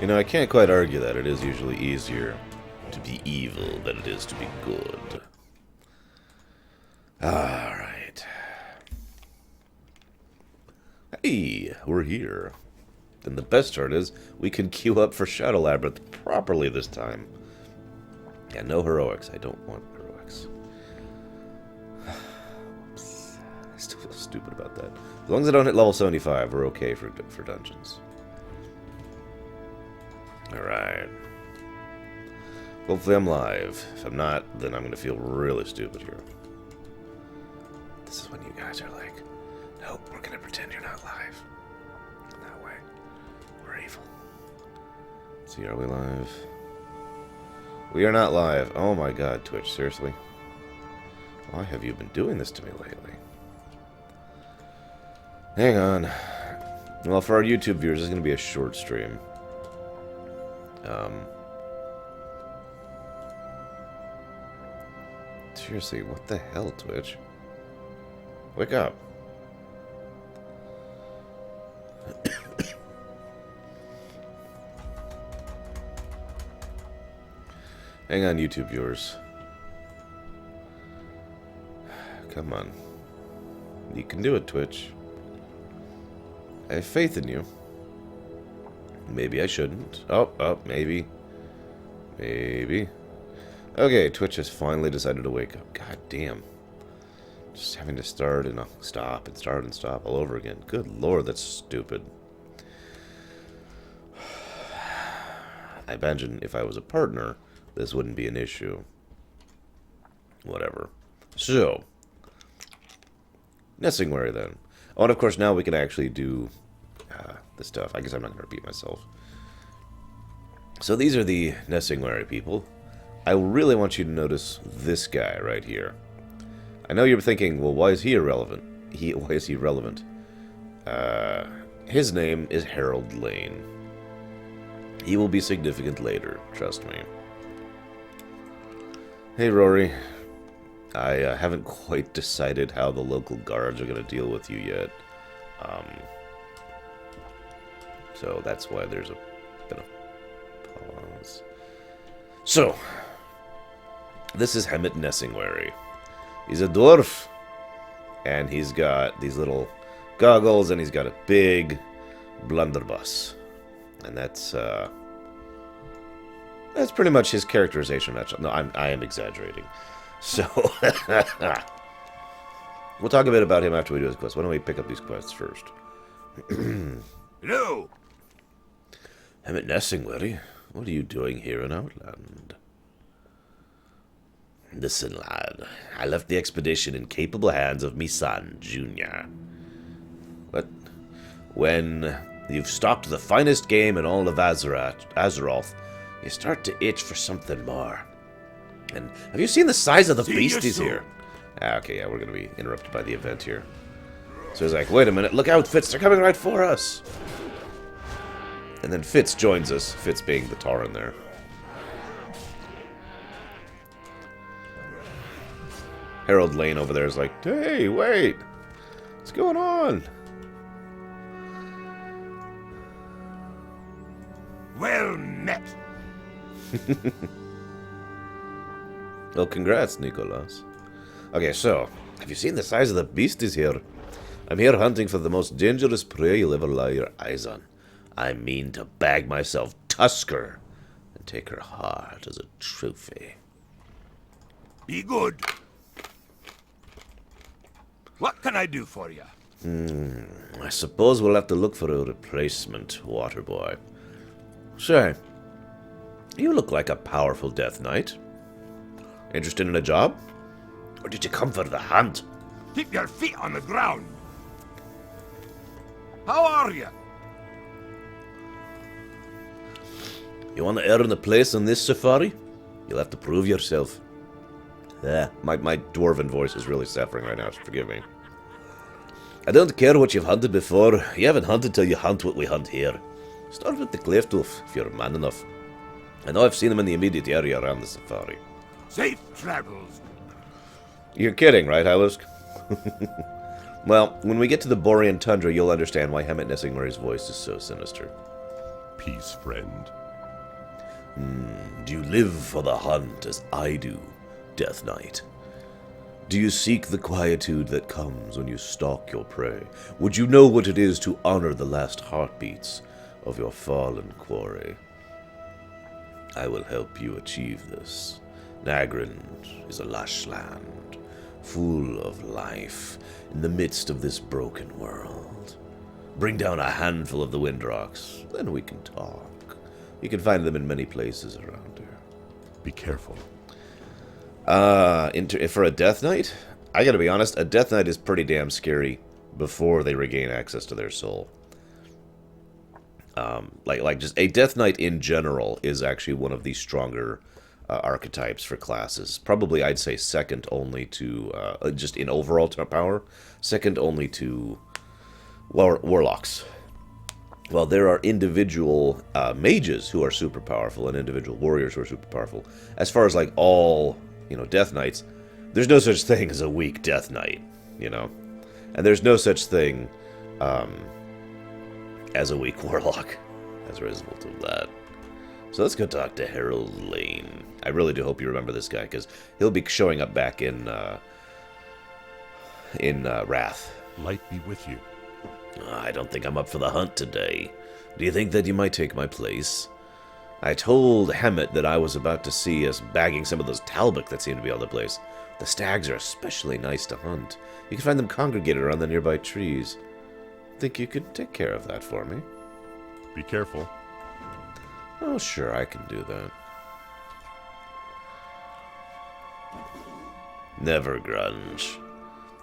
You know, I can't quite argue that. It is usually easier to be evil than it is to be good. Alright. Hey, we're here. And the best part is, we can queue up for Shadow Labyrinth properly this time. Yeah, no heroics. I don't want heroics. Whoops. I still feel stupid about that. As long as I don't hit level 75, we're okay for dungeons. Alright. Hopefully I'm live. If I'm not, then I'm going to feel really stupid here. This is when you guys are like, no, we're going to pretend you're not live. That way, we're evil. Let's see, are we live? We are not live. Oh my god, Twitch, seriously? Why have you been doing this to me lately? Hang on. Well, for our YouTube viewers, this is going to be a short stream. Seriously, what the hell, Twitch? Wake up. Hang on, YouTube viewers. Come on. You can do it, Twitch. I have faith in you. Maybe I shouldn't. Oh, maybe. Maybe. Okay, Twitch has finally decided to wake up. God damn. Just having to start and stop and start and stop all over again. Good lord, that's stupid. I imagine if I was a partner, this wouldn't be an issue. Whatever. So, Nessingwary then. Oh, and of course now we can actually do the stuff. I guess I'm not going to repeat myself. So these are the Nessingwary people. I really want you to notice this guy right here. I know you're thinking, well, why is he irrelevant? Why is he relevant? His name is Harold Lane. He will be significant later, trust me. Hey, Rory. I haven't quite decided how the local guards are going to deal with you yet. So that's why there's a bit of pause. So, this is Hemet Nessingwary. He's a dwarf, and he's got these little goggles, and he's got a big blunderbuss. And that's pretty much his characterization. No, I am exaggerating. So, we'll talk a bit about him after we do his quest. Why don't we pick up these quests first? Hello! Hemet Nessingwary, what are you doing here in Outland? Listen, lad. I left the expedition in capable hands of me son, Junior. What? When you've stocked the finest game in all of Azeroth, you start to itch for something more. And have you seen the size of the beasties here? Okay, yeah, we're going to be interrupted by the event here. So he's like, wait a minute, look out, Fitz, they're coming right for us. And then Fitz joins us, Fitz being the Tauren there. Harold Lane over there is like, hey, wait, what's going on? Well met. Well, congrats, Nicholas. Okay, so, have you seen the size of the beasties here? I'm here hunting for the most dangerous prey you'll ever lay your eyes on. I mean to bag myself Tusker and take her heart as a trophy. Be good. What can I do for you? I suppose we'll have to look for a replacement, Waterboy. Say, you look like a powerful Death Knight. Interested in a job? Or did you come for the hunt? Keep your feet on the ground. How are you? You want to earn a place on this safari? You'll have to prove yourself. My dwarven voice is really suffering right now, so forgive me. I don't care what you've hunted before. You haven't hunted till you hunt what we hunt here. Start with the Clifftooth, if you're man enough. I know I've seen them in the immediate area around the safari. Safe travels. You're kidding, right, Hylusk? Well, when we get to the Borean Tundra, you'll understand why Hemet Nessingwary's voice is so sinister. peace, friend. Do you live for the hunt as I do, Death Knight? Do you seek the quietude that comes when you stalk your prey? Would you know what it is to honor the last heartbeats of your fallen quarry? I will help you achieve this. Nagrand is a lush land, full of life, in the midst of this broken world. Bring down a handful of the Windrocks, then we can talk. You can find them in many places around here. Be careful. For a Death Knight, I gotta be honest, a Death Knight is pretty damn scary before they regain access to their soul. Like just a Death Knight in general is actually one of the stronger archetypes for classes. Probably, I'd say second only to just in overall power, second only to warlocks. Well, there are individual mages who are super powerful and individual warriors who are super powerful. As far as like all, Death Knights, there's no such thing as a weak Death Knight, and there's no such thing as a weak warlock as a result of that. So let's go talk to Harold Lane. I really do hope you remember this guy, because he'll be showing up back in Wrath. Light be with you. I don't think I'm up for the hunt today. Do you think that you might take my place? I told Hammett that I was about to see us bagging some of those Talbot that seem to be all the place. The stags are especially nice to hunt. You can find them congregated around the nearby trees. Think you could take care of that for me? Be careful. Oh, sure, I can do that. Never grunge.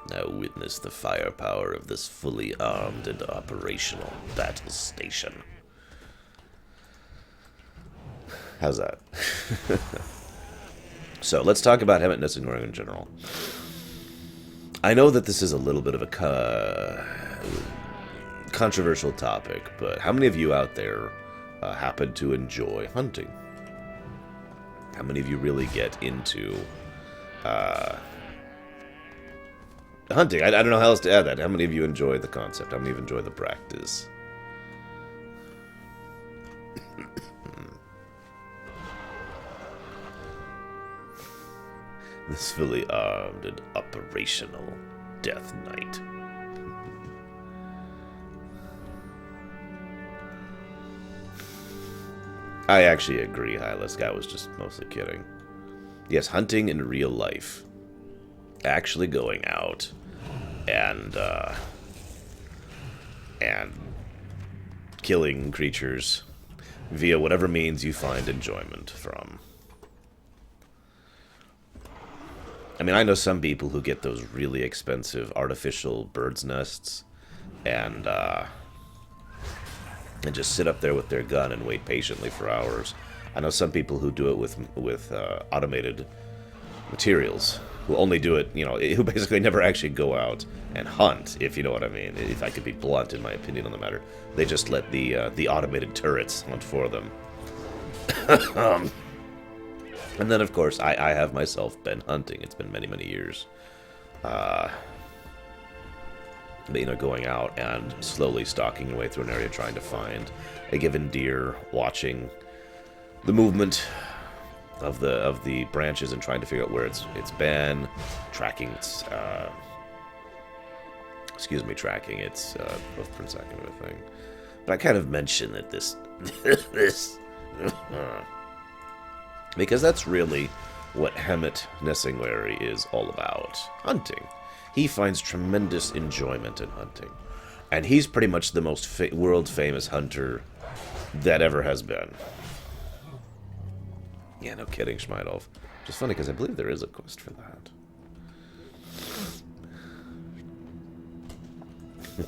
Now witness the firepower of this fully armed and operational battle station. How's that? So, let's talk about Hammett Nessingwar in general. I know that this is a little bit of a controversial topic, but how many of you out there happen to enjoy hunting? How many of you really get into hunting? I don't know how else to add that. How many of you enjoy the concept? How many of you enjoy the practice? This fully armed and operational Death Knight. I actually agree, Hylas. Guy was just mostly kidding. Yes, hunting in real life. Actually going out and killing creatures via whatever means you find enjoyment from. I mean, I know some people who get those really expensive artificial bird's nests and just sit up there with their gun and wait patiently for hours. I know some people who do it with automated materials, who only do it, who basically never actually go out and hunt, if you know what I mean. If I could be blunt in my opinion on the matter. They just let the automated turrets hunt for them. And then, of course, I have myself been hunting. It's been many, many years. But, going out and slowly stalking your way through an area trying to find a given deer, watching the movement of the branches and trying to figure out where it's been, tracking its tracking its footprints, that kind of a thing. But I kind of mentioned that this because that's really what Hammett Nessingwar is all about. Hunting. He finds tremendous enjoyment in hunting. And he's pretty much the most world-famous hunter that ever has been. Yeah, no kidding, Schmeidolf. Which is funny, because I believe there is a quest for that.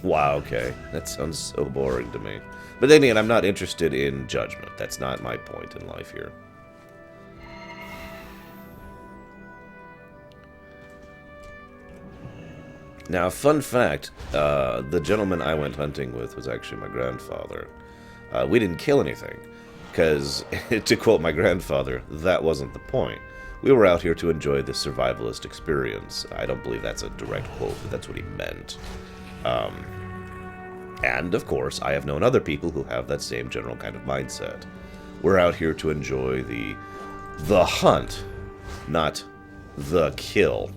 Wow, okay. That sounds so boring to me. But then again, I'm not interested in judgment. That's not my point in life here. Now, fun fact, the gentleman I went hunting with was actually my grandfather. We didn't kill anything, because, to quote my grandfather, that wasn't the point. We were out here to enjoy the survivalist experience. I don't believe that's a direct quote, but that's what he meant. And, of course, I have known other people who have that same general kind of mindset. We're out here to enjoy the hunt, not the kill,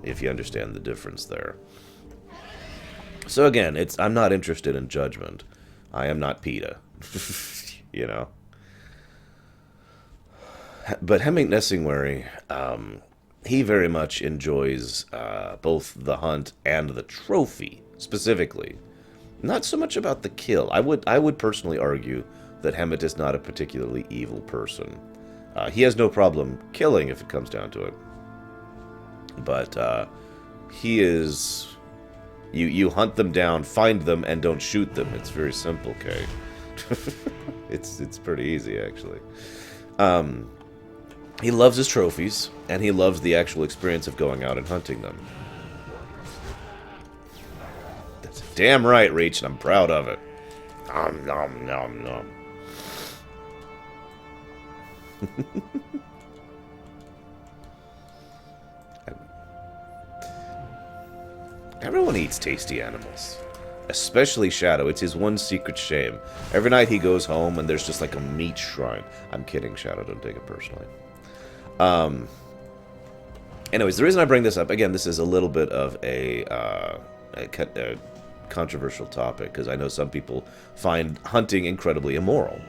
if you understand the difference there. So again, I'm not interested in judgment. I am not PETA, you know. But Hemming Nessingwary, he very much enjoys both the hunt and the trophy, specifically. Not so much about the kill. I would personally argue that Hemet is not a particularly evil person. He has no problem killing if it comes down to it. But he is... You hunt them down, find them, and don't shoot them. It's very simple, Kay. It's pretty easy, actually. He loves his trophies, and he loves the actual experience of going out and hunting them. That's damn right, Reach, and I'm proud of it. Nom, nom, nom, nom. Everyone eats tasty animals. Especially Shadow. It's his one secret shame. Every night he goes home and there's just like a meat shrine. I'm kidding, Shadow. Don't take it personally. Anyways, the reason I bring this up, again, this is a little bit of a controversial topic, because I know some people find hunting incredibly immoral.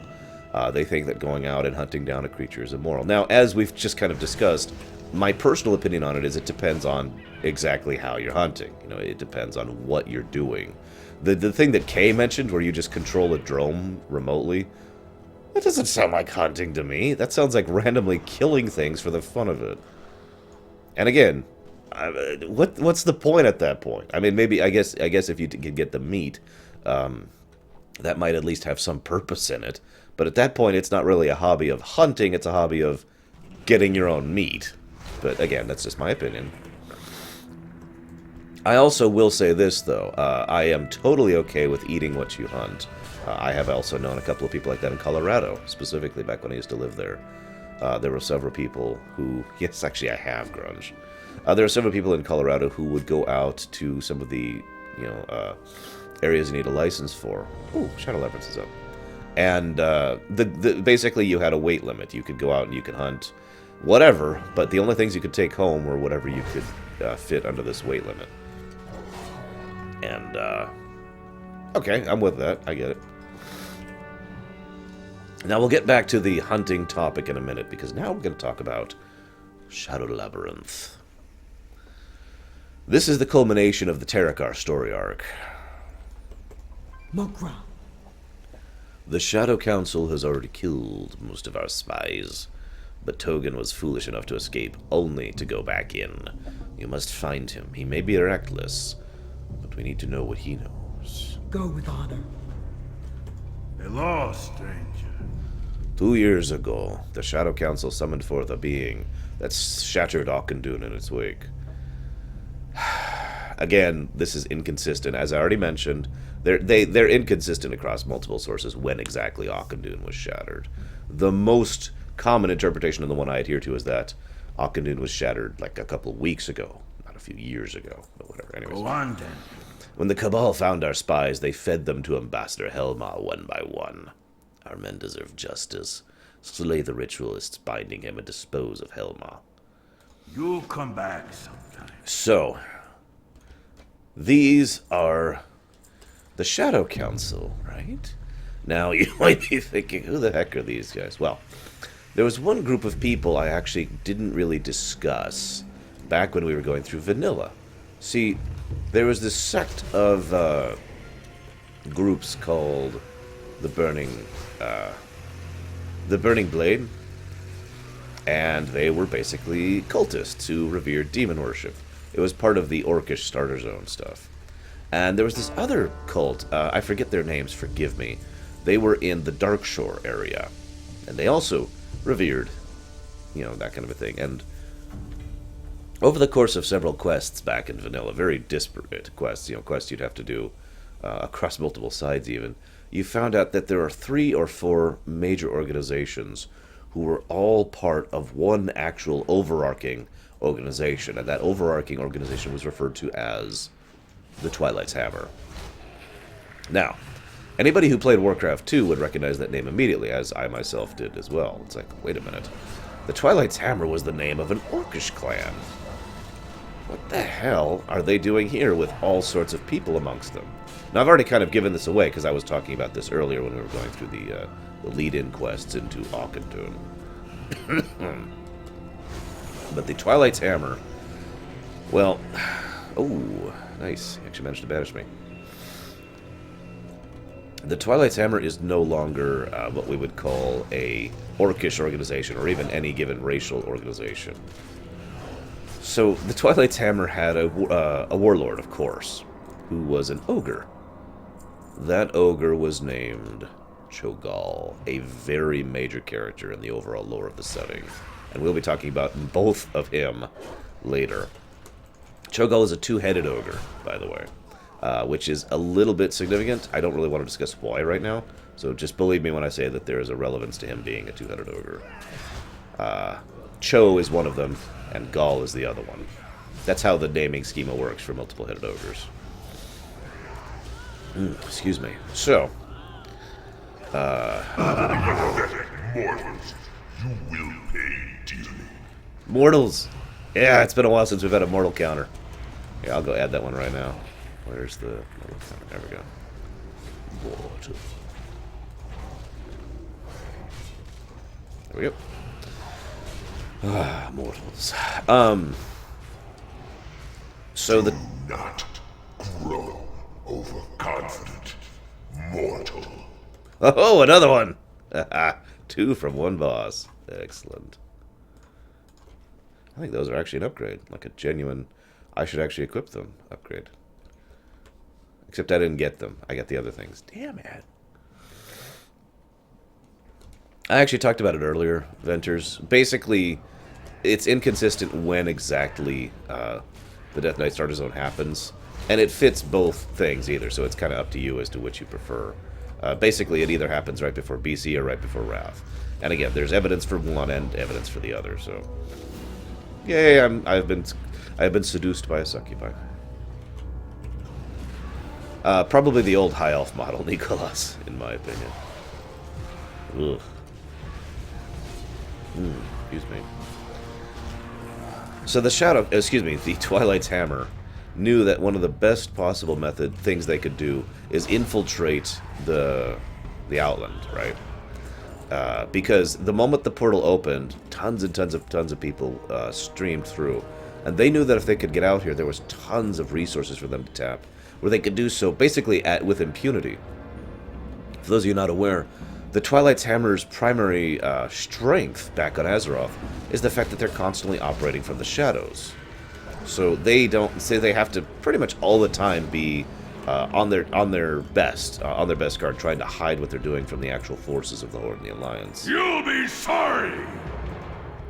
They think that going out and hunting down a creature is immoral. Now, as we've just kind of discussed, my personal opinion on it is it depends on exactly how you're hunting. You know, it depends on what you're doing. The thing that Kay mentioned, where you just control a drone remotely, that doesn't sound like hunting to me. That sounds like randomly killing things for the fun of it. And again, what's the point at that point? I mean, maybe I guess if you could get the meat, that might at least have some purpose in it. But at that point, it's not really a hobby of hunting. It's a hobby of getting your own meat. But again, that's just my opinion. I also will say this, though. I am totally okay with eating what you hunt. I have also known a couple of people like that in Colorado, specifically back when I used to live there. There were several people who... Yes, actually, I have grunge. There are several people in Colorado who would go out to some of the, areas you need a license for. Ooh, Shadow Leverance is up. And basically you had a weight limit. You could go out and you could hunt whatever, but the only things you could take home were whatever you could fit under this weight limit. And, okay, I'm with that. I get it. Now we'll get back to the hunting topic in a minute, because now we're going to talk about Shadow Labyrinth. This is the culmination of the Terakar story arc. Nagrand. The Shadow Council has already killed most of our spies, but Togan was foolish enough to escape, only to go back in. You must find him. He may be reckless, but we need to know what he knows. Go with honor. Hello, stranger. 2 years ago, the Shadow Council summoned forth a being that shattered Auchindoun in its wake. Again, this is inconsistent. As I already mentioned, they're inconsistent across multiple sources when exactly Auchindoun was shattered. The most common interpretation, and the one I adhere to, is that Auchindoun was shattered like a couple of weeks ago, not a few years ago, but whatever. Anyways. Go on, then. When the Cabal found our spies, they fed them to Ambassador Helma one by one. Our men deserve justice. Slay the ritualists binding him and dispose of Helma. You'll come back sometime. So, these are the Shadow Council, right? Now, you might be thinking, who the heck are these guys? Well, there was one group of people I actually didn't really discuss back when we were going through Vanilla. See, there was this sect of groups called the Burning Blade, and they were basically cultists who revered demon worship. It was part of the Orcish Starter Zone stuff. And there was this other cult, I forget their names, forgive me. They were in the Darkshore area, and they also revered, that kind of a thing. And over the course of several quests back in Vanilla, very disparate quests, quests you'd have to do across multiple sides even, you found out that there are 3 or 4 major organizations who were all part of one actual overarching organization, and that overarching organization was referred to as the Twilight's Hammer. Now, anybody who played Warcraft 2 would recognize that name immediately, as I myself did as well. It's like, wait a minute. The Twilight's Hammer was the name of an Orcish clan. What the hell are they doing here with all sorts of people amongst them? Now, I've already kind of given this away because I was talking about this earlier when we were going through the lead-in quests into Auchentoon. But the Twilight's Hammer... Well... Oh, nice. He actually managed to banish me. The Twilight's Hammer is no longer what we would call a Orcish organization, or even any given racial organization. So, the Twilight's Hammer had a warlord, of course, who was an ogre. That ogre was named Cho'Gall, a very major character in the overall lore of the setting. And we'll be talking about both of him later. Cho'Gall is a two-headed ogre, by the way, which is a little bit significant. I don't really want to discuss why right now, so just believe me when I say that there is a relevance to him being a two-headed ogre. Cho is one of them, and Gall is the other one. That's how the naming schema works for multiple-headed ogres. Excuse me. So, Mortals, you will pay dearly. Mortals! Yeah, it's been a while since we've had a mortal counter. Yeah, I'll go add that one right now. Where's the mortal counter? There we go. Mortal. There we go. Ah, mortals. So the... Do not grow overconfident, mortal. Oh, another one! Two from one boss. Excellent. I think those are actually an upgrade. Like a genuine... I should actually equip them. Upgrade. Except I didn't get them. I got the other things. Damn it. I actually talked about it earlier, Venters. Basically, it's inconsistent when exactly the Death Knight Starter Zone happens. And it fits both things either, so it's kind of up to you as to which you prefer. Basically, it either happens right before BC or right before Wrath. And again, there's evidence for one and evidence for the other, so... Yay, I've been seduced by a succubi. Probably the old High Elf model, Nicholas, in my opinion. Ugh. Excuse me. So the Twilight's Hammer knew that one of the best possible things they could do is infiltrate the Outland, right? Because the moment the portal opened, tons and tons of people streamed through, and they knew that if they could get out here, there was tons of resources for them to tap, where they could do so basically with impunity. For those of you not aware, the Twilight's Hammer's primary strength back on Azeroth is the fact that they're constantly operating from the shadows. So they have to pretty much all the time be on their best guard, trying to hide what they're doing from the actual forces of the Horde and the Alliance. You'll be sorry!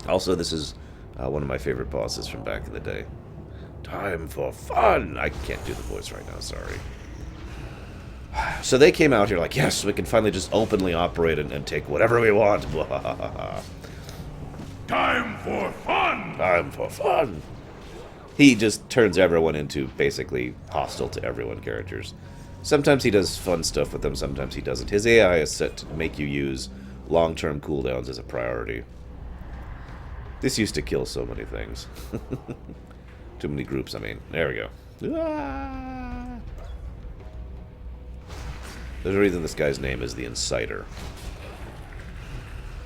Also, this is one of my favorite bosses from back in the day. Time for fun! I can't do the voice right now, sorry. So they came out here like, yes, we can finally just openly operate and take whatever we want. Time for fun! Time for fun! He just turns everyone into basically hostile to everyone characters. Sometimes he does fun stuff with them, sometimes he doesn't. His AI is set to make you use long-term cooldowns as a priority. This used to kill so many things. Too many groups, I mean. There we go. Ah! There's a reason this guy's name is the Inciter.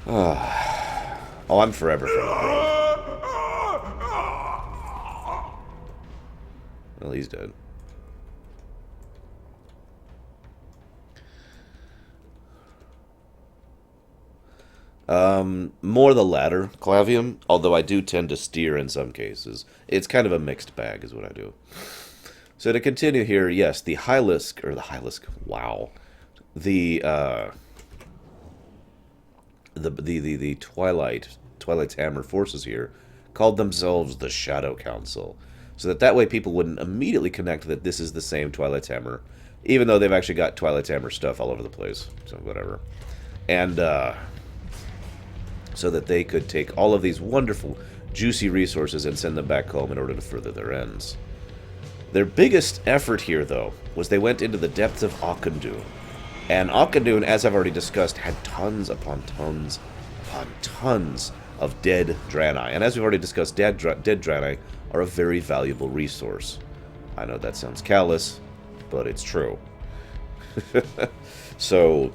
Oh, I'm forever from the Well, he's dead. More the latter, Clavium, although I do tend to steer in some cases. It's kind of a mixed bag is what I do. So to continue here, yes, the Hylisk, wow. The Twilight's Hammer forces here called themselves the Shadow Council. So that way people wouldn't immediately connect that this is the same Twilight's Hammer, even though they've actually got Twilight's Hammer stuff all over the place. So whatever. And so that they could take all of these wonderful, juicy resources and send them back home in order to further their ends. Their biggest effort here, though, was they went into the depths of Auchindoun. And Auchindoun, as I've already discussed, had tons upon tons upon tons of dead Draenei. And as we've already discussed, dead Draenei are a very valuable resource. I know that sounds callous, but it's true. So,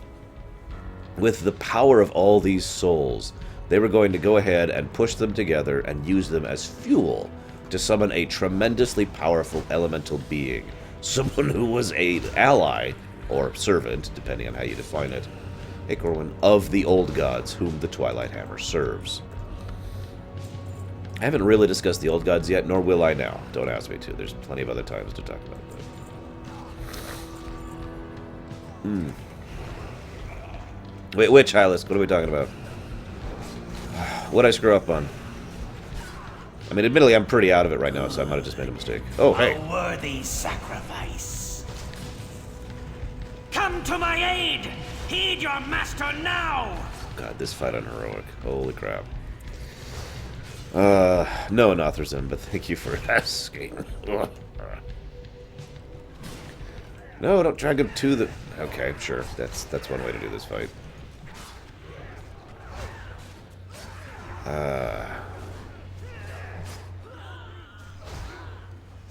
with the power of all these souls, they were going to go ahead and push them together and use them as fuel to summon a tremendously powerful elemental being. Someone who was an ally, or servant, depending on how you define it, a Corwin of the old gods whom the Twilight Hammer serves. I haven't really discussed the old gods yet, nor will I now. Don't ask me to. There's plenty of other times to talk about that. Wait, which Hylisk? What are we talking about? What'd I screw up on? I mean, admittedly, I'm pretty out of it right now, so I might have just made a mistake. Oh, hey. A worthy sacrifice. Come to my aid! Heed your master now! God, this fight on Heroic. Holy crap. No, Nothrazim, but thank you for asking. No, don't drag him to the... Okay, sure. That's one way to do this fight.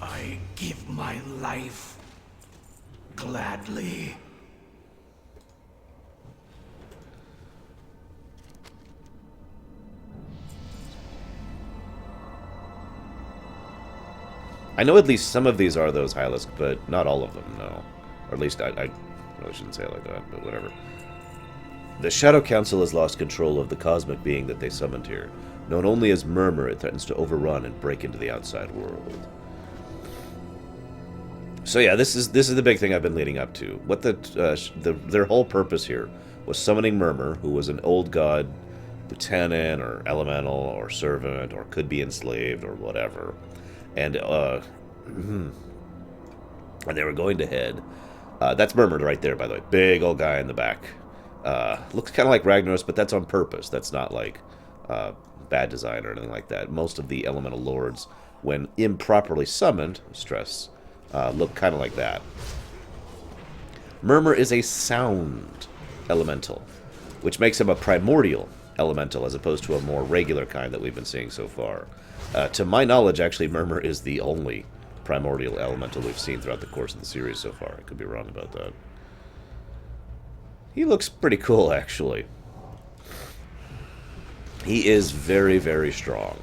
I give my life gladly. I know at least some of these are those Hylisk, but not all of them, no. Or at least I really shouldn't say it like that, but whatever. The Shadow Council has lost control of the cosmic being that they summoned here. Known only as Murmur, it threatens to overrun and break into the outside world. So yeah, this is the big thing I've been leading up to. What their whole purpose here was summoning Murmur, who was an old god lieutenant or elemental or servant or could be enslaved or whatever. And they were going to head. That's Murmur right there, by the way. Big old guy in the back. Looks kind of like Ragnaros, but that's on purpose. That's not like bad design or anything like that. Most of the elemental lords, when improperly summoned, stress, look kind of like that. Murmur is a sound elemental, which makes him a primordial elemental as opposed to a more regular kind that we've been seeing so far. To my knowledge, actually, Murmur is the only primordial elemental we've seen throughout the course of the series so far. I could be wrong about that. He looks pretty cool, actually. He is very, very strong.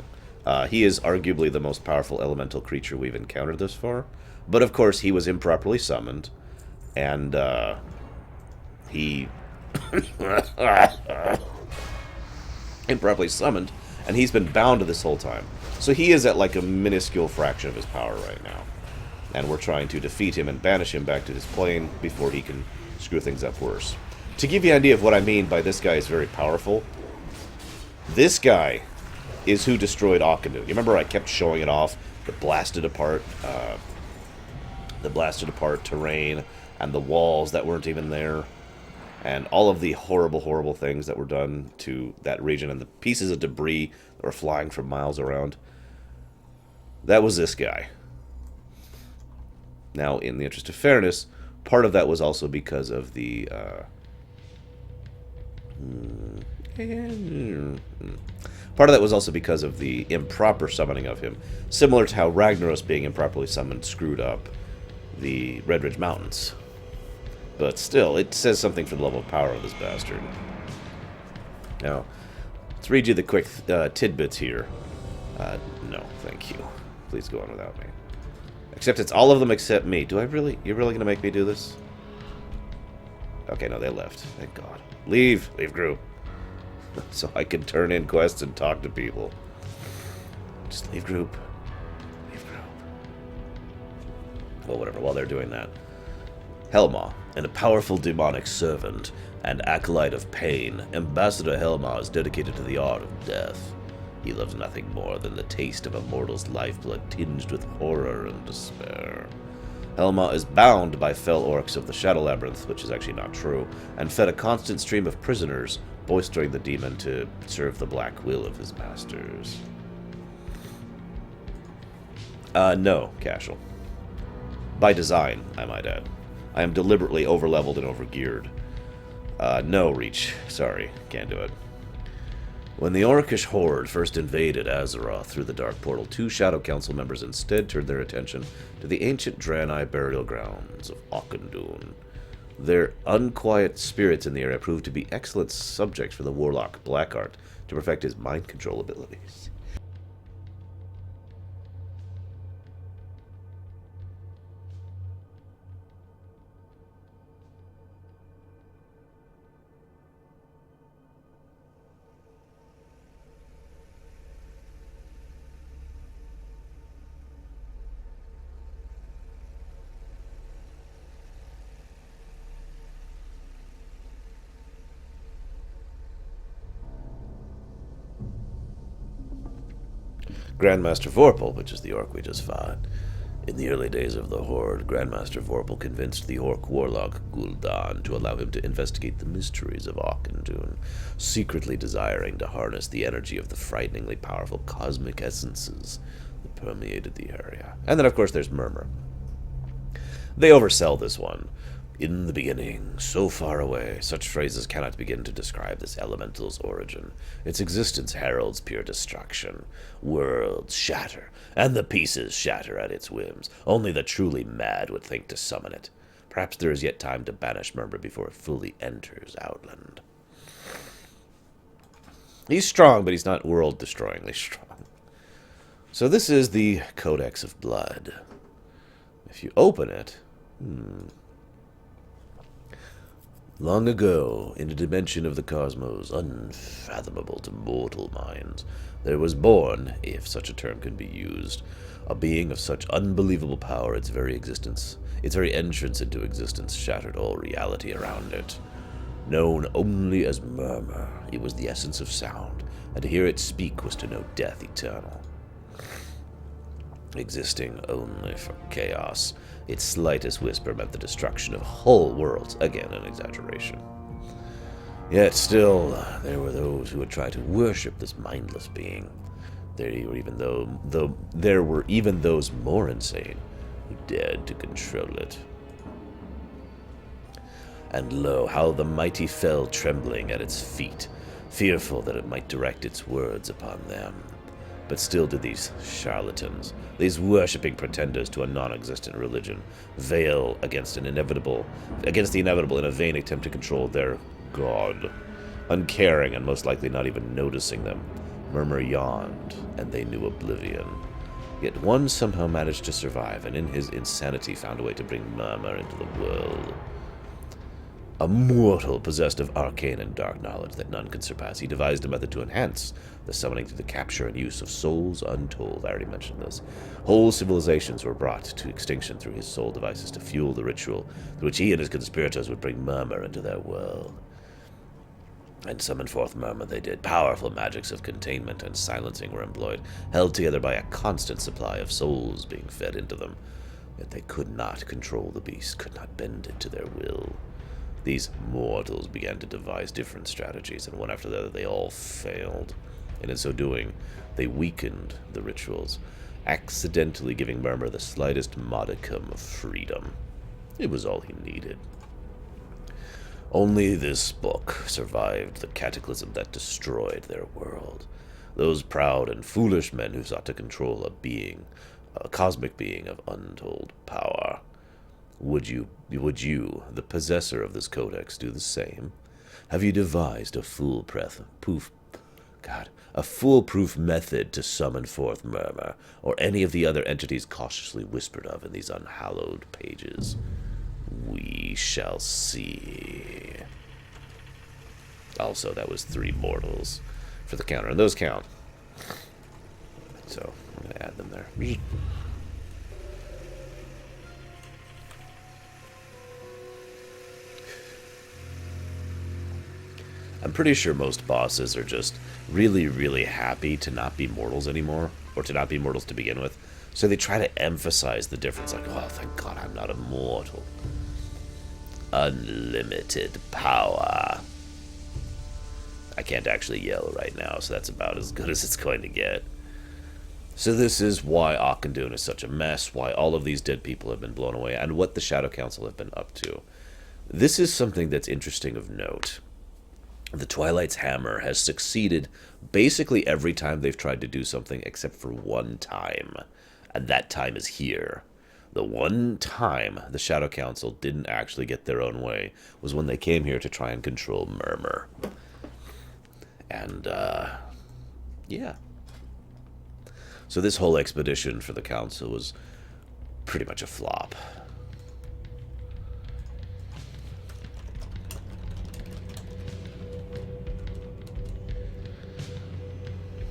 He is arguably the most powerful elemental creature we've encountered thus far. But, of course, he was improperly summoned. And, he... improperly summoned. And he's been bound to this whole time. So he is at, like, a minuscule fraction of his power right now. And we're trying to defeat him and banish him back to his plane before he can screw things up worse. To give you an idea of what I mean by this guy is very powerful, this guy is who destroyed Auchindoun. You remember I kept showing it off? The blasted apart terrain and the walls that weren't even there. And all of the horrible, horrible things that were done to that region and the pieces of debris that were flying from miles around. That was this guy. Now, in the interest of fairness, part of that was also because of the... part of that was also because of the improper summoning of him. Similar to how Ragnaros being improperly summoned screwed up the Red Ridge Mountains. But still, it says something for the level of power of this bastard. Now, let's read you the quick tidbits here. No, thank you. Please go on without me. Except it's all of them except me. Do I really? You're really going to make me do this? Okay, no, they left. Thank God. Leave. Leave group. So I can turn in quests and talk to people. Just leave group. Leave group. Well, whatever, while they're doing that. Helma, and a powerful demonic servant and acolyte of pain, Ambassador Helma is dedicated to the art of death. He loves nothing more than the taste of a mortal's lifeblood tinged with horror and despair. Helma is bound by fell orcs of the Shadow Labyrinth, which is actually not true, and fed a constant stream of prisoners, bolstering the demon to serve the black will of his masters. No, Cashel. By design, I might add. I am deliberately overleveled and overgeared. No, Reach. Sorry, can't do it. When the Orcish horde first invaded Azeroth through the Dark Portal, 2 Shadow Council members instead turned their attention to the ancient Draenei burial grounds of Auchindoun. Their unquiet spirits in the area proved to be excellent subjects for the warlock Blackheart to perfect his mind control abilities. Grandmaster Vorpal, which is the orc we just fought. In the early days of the Horde, Grandmaster Vorpal convinced the orc warlock Gul'dan to allow him to investigate the mysteries of Auchindoun, secretly desiring to harness the energy of the frighteningly powerful cosmic essences that permeated the area. And then, of course, there's Murmur. They oversell this one. In the beginning, so far away, such phrases cannot begin to describe this elemental's origin. Its existence heralds pure destruction. Worlds shatter, and the pieces shatter at its whims. Only the truly mad would think to summon it. Perhaps there is yet time to banish Murmur before it fully enters Outland. He's strong, but he's not world-destroyingly strong. So this is the Codex of Blood. If you open it... Long ago, in a dimension of the cosmos unfathomable to mortal minds, there was born, if such a term can be used, a being of such unbelievable power its very entrance into existence shattered all reality around it. Known only as Murmur, it was the essence of sound, and to hear it speak was to know death eternal. Existing only for chaos, its slightest whisper meant the destruction of whole worlds, again an exaggeration. Yet still, there were those who would try to worship this mindless being. There were even those more insane who dared to control it. And lo, how the mighty fell trembling at its feet, fearful that it might direct its words upon them. But still did these charlatans, these worshipping pretenders to a non-existent religion, veil against the inevitable in a vain attempt to control their god. Uncaring and most likely not even noticing them, Murmur yawned, and they knew oblivion. Yet one somehow managed to survive, and in his insanity found a way to bring Murmur into the world. A mortal possessed of arcane and dark knowledge that none could surpass, he devised a method to enhance the summoning through the capture and use of souls untold. I already mentioned this. Whole civilizations were brought to extinction through his soul devices to fuel the ritual through which he and his conspirators would bring Murmur into their world. And summon forth Murmur they did. Powerful magics of containment and silencing were employed, held together by a constant supply of souls being fed into them. Yet they could not control the beast, could not bend it to their will. These mortals began to devise different strategies, and one after the other they all failed. And in so doing, they weakened the rituals, accidentally giving Murmur the slightest modicum of freedom. It was all he needed. Only this book survived the cataclysm that destroyed their world. Those proud and foolish men who sought to control a cosmic being of untold power. Would you, the possessor of this codex, do the same? Have you devised a foolproof method to summon forth Murmur, or any of the other entities cautiously whispered of in these unhallowed pages? We shall see. Also, that was 3 mortals for the counter, and those count. So, I'm going to add them there. I'm pretty sure most bosses are just really, really happy to not be mortals anymore, or to not be mortals to begin with. So they try to emphasize the difference, like, oh, thank God I'm not immortal. Unlimited power. I can't actually yell right now, so that's about as good as it's going to get. So this is why Akandun is such a mess, why all of these dead people have been blown away, and what the Shadow Council have been up to. This is something that's interesting of note. The Twilight's Hammer has succeeded basically every time they've tried to do something except for one time. And that time is here. The one time the Shadow Council didn't actually get their own way was when they came here to try and control Murmur. And, yeah. So this whole expedition for the Council was pretty much a flop.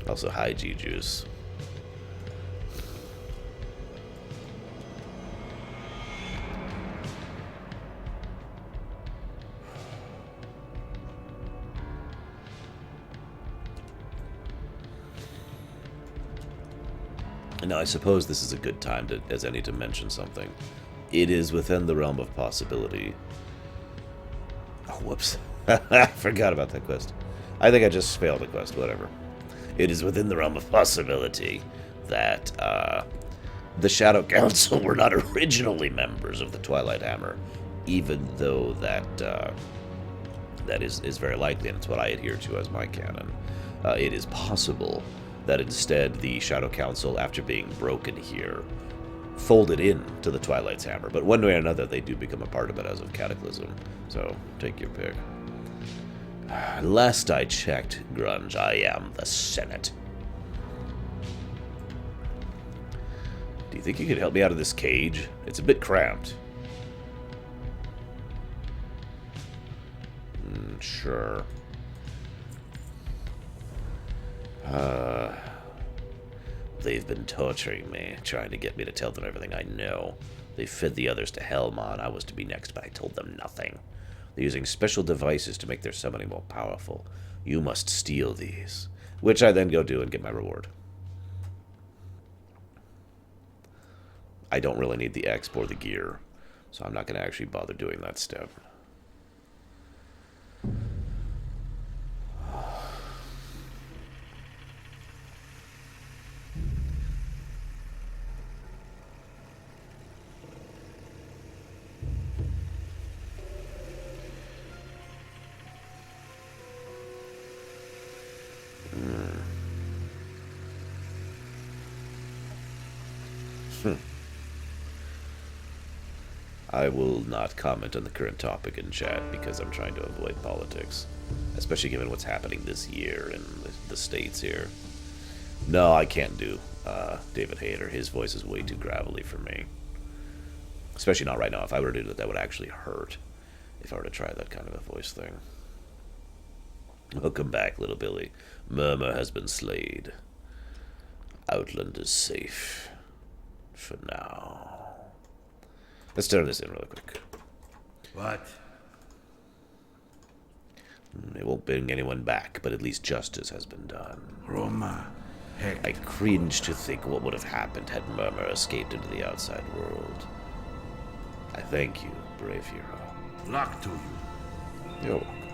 Also, hi, G-Juice. Now, I suppose this is a good time as any to mention something. It is within the realm of possibility. Oh, whoops. I forgot about that quest. I think I just failed a quest, whatever. It is within the realm of possibility that the Shadow Council were not originally members of the Twilight Hammer, even though that is very likely, and it's what I adhere to as my canon. It is possible that instead the Shadow Council, after being broken here, folded in to the Twilight's Hammer. But one way or another, they do become a part of it as of Cataclysm. So, take your pick. Last I checked, Grunge, I am the Senate. Do you think you could help me out of this cage? It's a bit cramped. Sure. They've been torturing me, trying to get me to tell them everything I know. They fed the others to Helmon. I was to be next, but I told them nothing. They're using special devices to make their summoning more powerful. You must steal these. Which I then go do and get my reward. I don't really need the exp or the gear, so I'm not going to actually bother doing that step. I will not comment on the current topic in chat because I'm trying to avoid politics, especially given what's happening this year in the States here. No, I can't do David Hayter. His voice is way too gravelly for me. Especially not right now. If I were to do that, that would actually hurt. If I were to try that kind of a voice thing. Welcome back, little Billy. Murmur has been slayed. Outland is safe. For now. Let's turn this in really quick. What? It won't bring anyone back, but at least justice has been done. Roma. Heck. I cringe to think what would have happened had Murmur escaped into the outside world. I thank you, brave hero. Luck to you. You're welcome.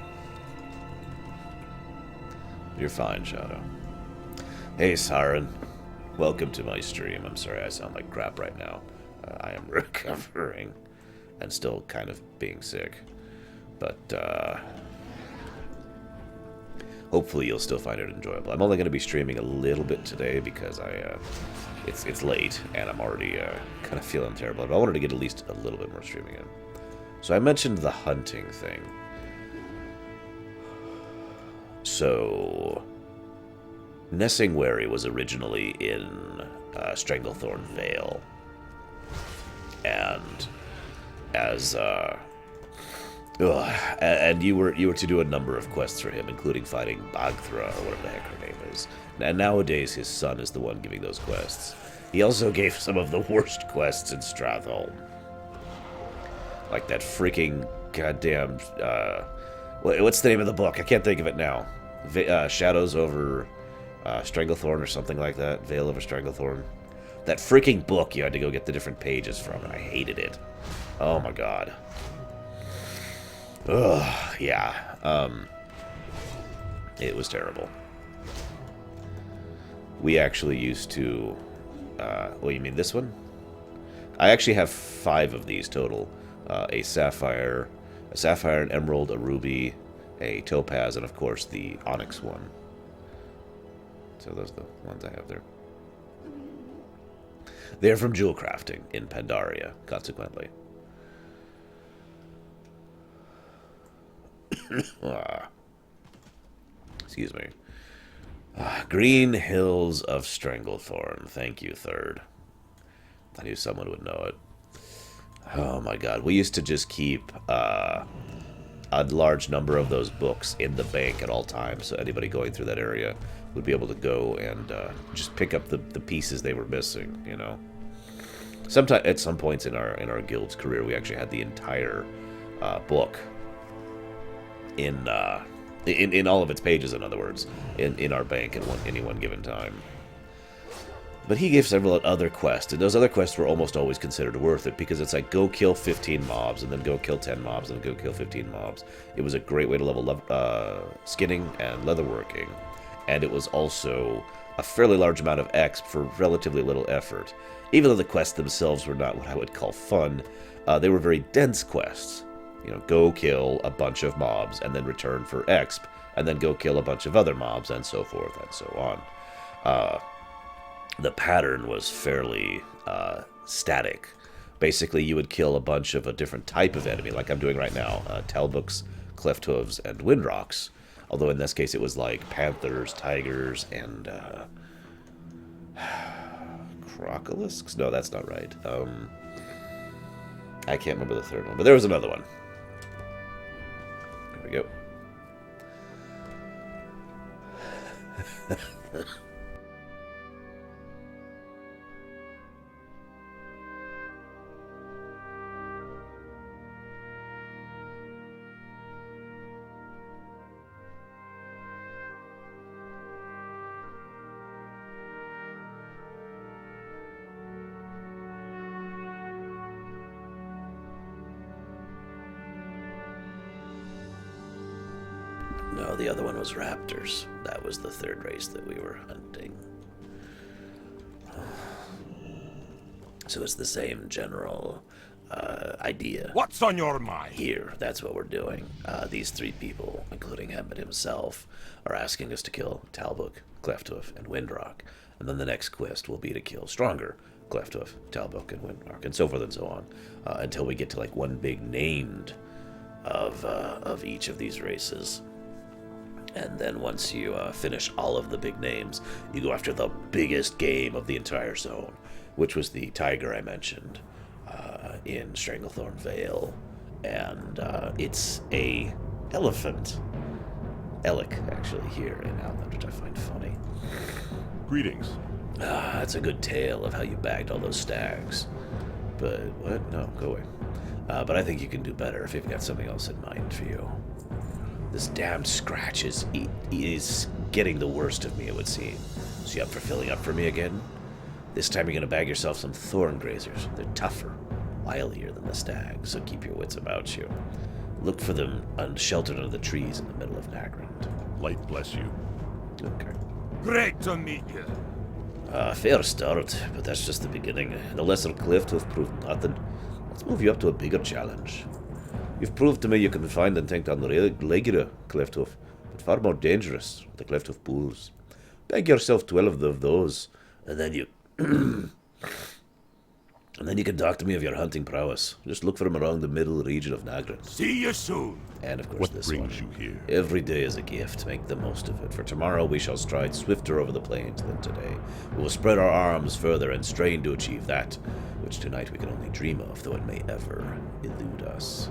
You're fine, Shadow. Hey, Siren. Welcome to my stream. I'm sorry I sound like crap right now. I am recovering and still kind of being sick. But, hopefully you'll still find it enjoyable. I'm only going to be streaming a little bit today because it's late and I'm already kind of feeling terrible. But I wanted to get at least a little bit more streaming in. So I mentioned the hunting thing. So, Nessingwary was originally in Stranglethorn Vale. And as and you were to do a number of quests for him, including fighting Bagthra or whatever the heck her name is. And nowadays his son is the one giving those quests. He also gave some of the worst quests in Stratholme, like that freaking goddamn what's the name of the book? I can't think of it now. Shadows over Stranglethorn or something like that. Veil over Stranglethorn. That freaking book you had to go get the different pages from, and I hated it. Oh my god. Ugh, yeah. It was terrible. we actually used to... oh, you mean this one? I actually have 5 of these total. A sapphire, an emerald, a ruby, a topaz, and of course the onyx one. So those are the ones I have there. They're from jewel crafting in Pandaria, consequently. Excuse me. Green Hills of Stranglethorn. Thank you, Third. I knew someone would know it. Oh my god. We used to just keep a large number of those books in the bank at all times, so anybody going through that area would be able to go and just pick up the pieces they were missing, you know. Sometime at some points in our guild's career, we actually had the entire book in all of its pages, in other words, in our bank at any one given time. But he gave several other quests, and those other quests were almost always considered worth it, because it's like, go kill 15 mobs, and then go kill 10 mobs, and then go kill 15 mobs. It was a great way to level skinning and leatherworking, and it was also a fairly large amount of exp for relatively little effort. Even though the quests themselves were not what I would call fun, they were very dense quests. You know, go kill a bunch of mobs, and then return for exp, and then go kill a bunch of other mobs, and so forth and so on. The pattern was fairly static. Basically, you would kill a bunch of a different type of enemy, like I'm doing right now. Talbooks, Cleft Hooves, and Windrocks. Although in this case it was like panthers, tigers, and crocolisks? No, that's not right. I can't remember the third one, but there was another one. There we go. No, the other one was raptors. That was the third race that we were hunting. So it's the same general idea. What's on your mind? Here, that's what we're doing. These 3 people, including Hammett himself, are asking us to kill Talbuk, Clefthoof, and Windrock. And then the next quest will be to kill Stronger, Clefthoof, Talbuk, and Windrock, and so forth and so on, until we get to like one big named of each of these races. And then once you finish all of the big names, you go after the biggest game of the entire zone, which was the tiger I mentioned in Stranglethorn Vale. And it's a elephant. Elk, actually, here in Outland, which I find funny. Greetings. It's a good tale of how you bagged all those stags. But, what? No, go away. But I think you can do better if you've got something else in mind for you. This damned Scratch is getting the worst of me, it would seem. So you up for filling up for me again? This time you're going to bag yourself some thorn grazers. They're tougher, wilier than the stag, so keep your wits about you. Look for them unsheltered under the trees in the middle of Nagrand. Light bless you. Okay. Great to meet you. Fair start, but that's just the beginning. The lesser cliff have proved nothing. Let's move you up to a bigger challenge. You've proved to me you can find and take down the regular Clefthoof, but far more dangerous, the Clefthoof bulls. Bag yourself 12 of those, and then you... and then you can talk to me of your hunting prowess. Just look for them around the middle region of Nagrand. See you soon. And of course What this brings one. you here? Every day is a gift. Make the most of it. For tomorrow we shall stride swifter over the plains than today. We will spread our arms further and strain to achieve that, which tonight we can only dream of, though it may ever elude us.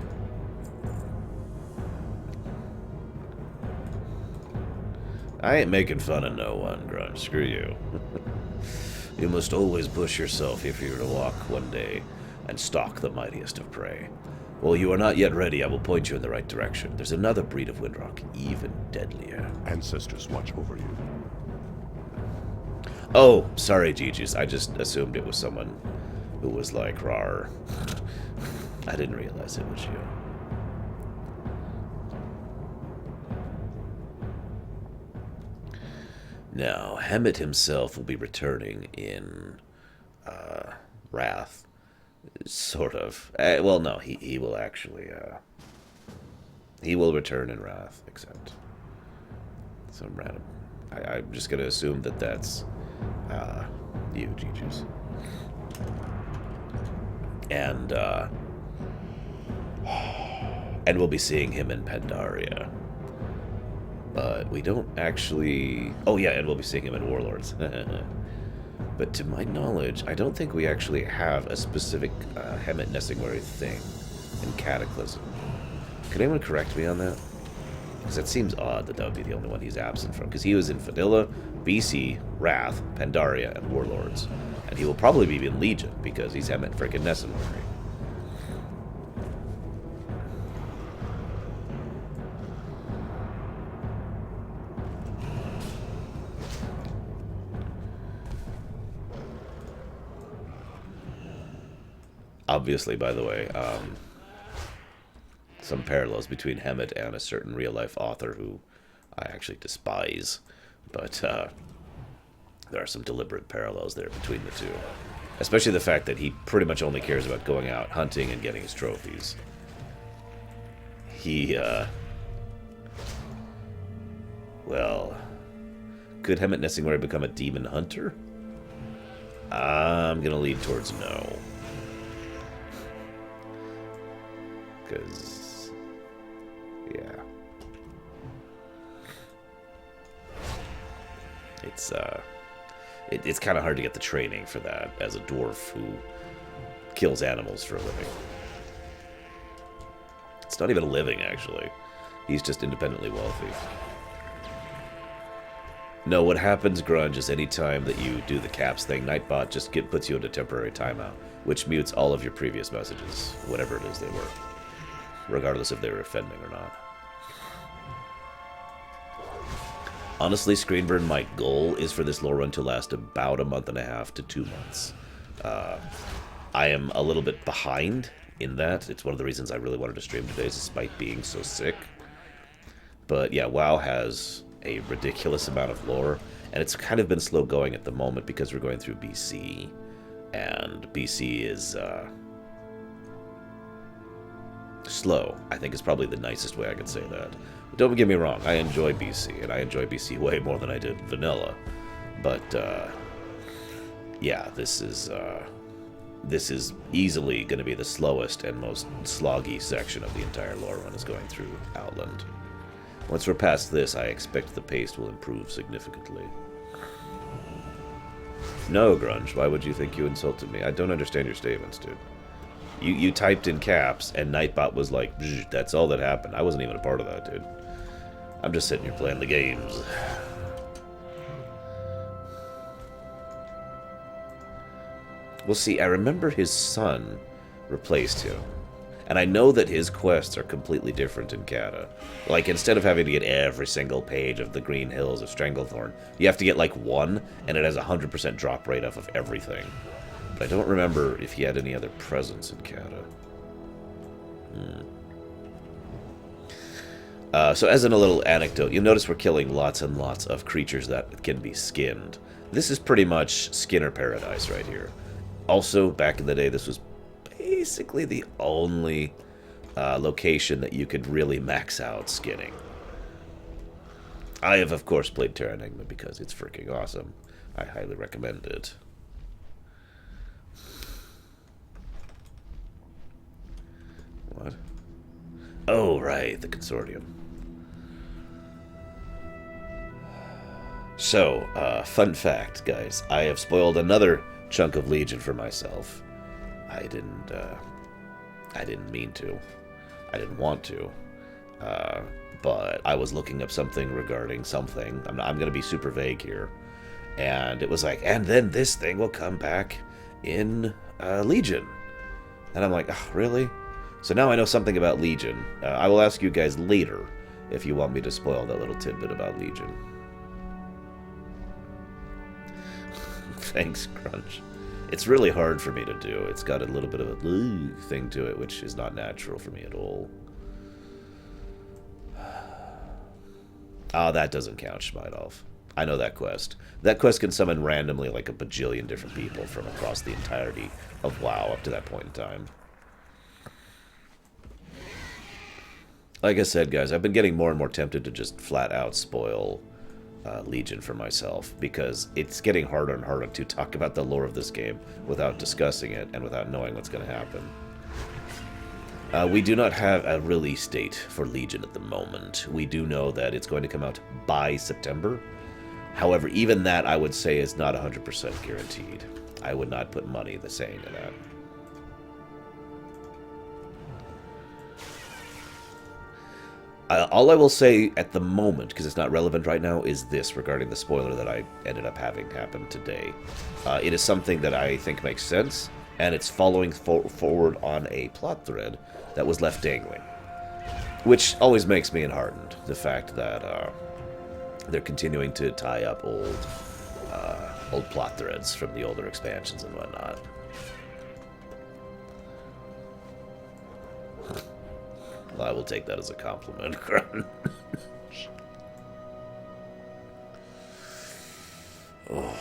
I ain't making fun of no one, Grunt. Screw you. You must always push yourself if you're to walk one day and stalk the mightiest of prey. While you are not yet ready, I will point you in the right direction. There's another breed of Windrock, even deadlier. Ancestors watch over you. Oh, sorry, Gigi's. I just assumed it was someone who was like, rawr. I didn't realize it was you. Now, Hemet himself will be returning in Wrath. Sort of. Well, no, he will actually... he will return in Wrath, except... some random... I'm just going to assume that that's you, Gigi's. And we'll be seeing him in Pandaria. But we don't actually... Oh yeah, and we'll be seeing him in Warlords. But to my knowledge, I don't think we actually have a specific Hemet Nesingwari thing in Cataclysm. Could anyone correct me on that? Because that seems odd that that would be the only one he's absent from. Because he was in Vanilla, BC, Wrath, Pandaria, and Warlords. And he will probably be in Legion, because he's Hemet frickin' Nesingwari. Obviously, by the way, some parallels between Hemet and a certain real-life author who I actually despise. But there are some deliberate parallels there between the two. Especially the fact that he pretty much only cares about going out hunting and getting his trophies. He, well, could Hemet Nesingwari become a demon hunter? I'm gonna lean towards no. Because, yeah. It's kind of hard to get the training for that as a dwarf who kills animals for a living. It's not even a living, actually. He's just independently wealthy. No, what happens, Grunge, is any time that you do the caps thing, Nightbot just puts you into temporary timeout, which mutes all of your previous messages, whatever it is they were, regardless if they were offending or not. Honestly, Screenburn, my goal is for this Lorerun to last about a month and a half to 2 months. I am a little bit behind in that. It's one of the reasons I really wanted to stream today, despite being so sick. But yeah, WoW has a ridiculous amount of lore, and it's kind of been slow going at the moment because we're going through BC, and BC is slow, I think is probably the nicest way I could say that. Don't get me wrong, I enjoy BC, and I enjoy BC way more than I did Vanilla. But, yeah, this is easily going to be the slowest and most sloggy section of the entire lore run is going through Outland. Once we're past this, I expect the pace will improve significantly. No, Grunge, why would you think you insulted me? I don't understand your statements, dude. You typed in caps, and Nightbot was like, that's all that happened. I wasn't even a part of that, dude. I'm just sitting here playing the games. Well, see, I remember his son replaced him. And I know that his quests are completely different in Kata. Like, instead of having to get every single page of the Green Hills of Stranglethorn, you have to get, like, one, and it has a 100% drop rate off of everything. But I don't remember if he had any other presence in Kata. So as in a little anecdote, you'll notice we're killing lots and lots of creatures that can be skinned. This is pretty much Skinner Paradise right here. Also, back in the day, this was basically the only location that you could really max out skinning. I have, of course, played Terra Enigma because it's freaking awesome. I highly recommend it. What? Oh, right, the Consortium. So, fun fact, guys. I have spoiled another chunk of Legion for myself. I didn't mean to. I didn't want to. But I was looking up something regarding something. I'm going to be super vague here. And it was like, and then this thing will come back in Legion. And I'm like, oh, really? So now I know something about Legion. I will ask you guys later if you want me to spoil that little tidbit about Legion. Thanks, Crunch. It's really hard for me to do. It's got a little bit of a thing to it, which is not natural for me at all. Oh, that doesn't count, Schmeidolf. I know that quest. That quest can summon randomly like a bajillion different people from across the entirety of WoW up to that point in time. Like I said, guys, I've been getting more and more tempted to just flat out spoil Legion for myself, because it's getting harder and harder to talk about the lore of this game without discussing it and without knowing what's going to happen. We do not have a release date for Legion at the moment. We do know that it's going to come out by September. However, even that, I would say, is not 100% guaranteed. I would not put money the saying to that. All I will say at the moment, because it's not relevant right now, is this regarding the spoiler that I ended up having happen today. It is something that I think makes sense, and it's following forward on a plot thread that was left dangling. Which always makes me enheartened, the fact that they're continuing to tie up old plot threads from the older expansions and whatnot. Well, I will take that as a compliment. Oh.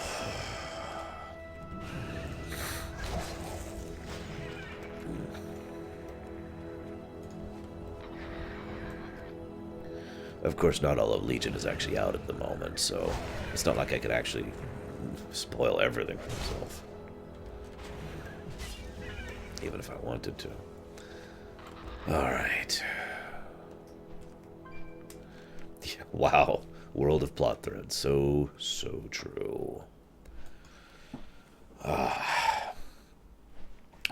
Of course, not all of Legion is actually out at the moment, so it's not like I could actually spoil everything for myself. Even if I wanted to. Alright. Yeah, wow. World of plot threads. So true.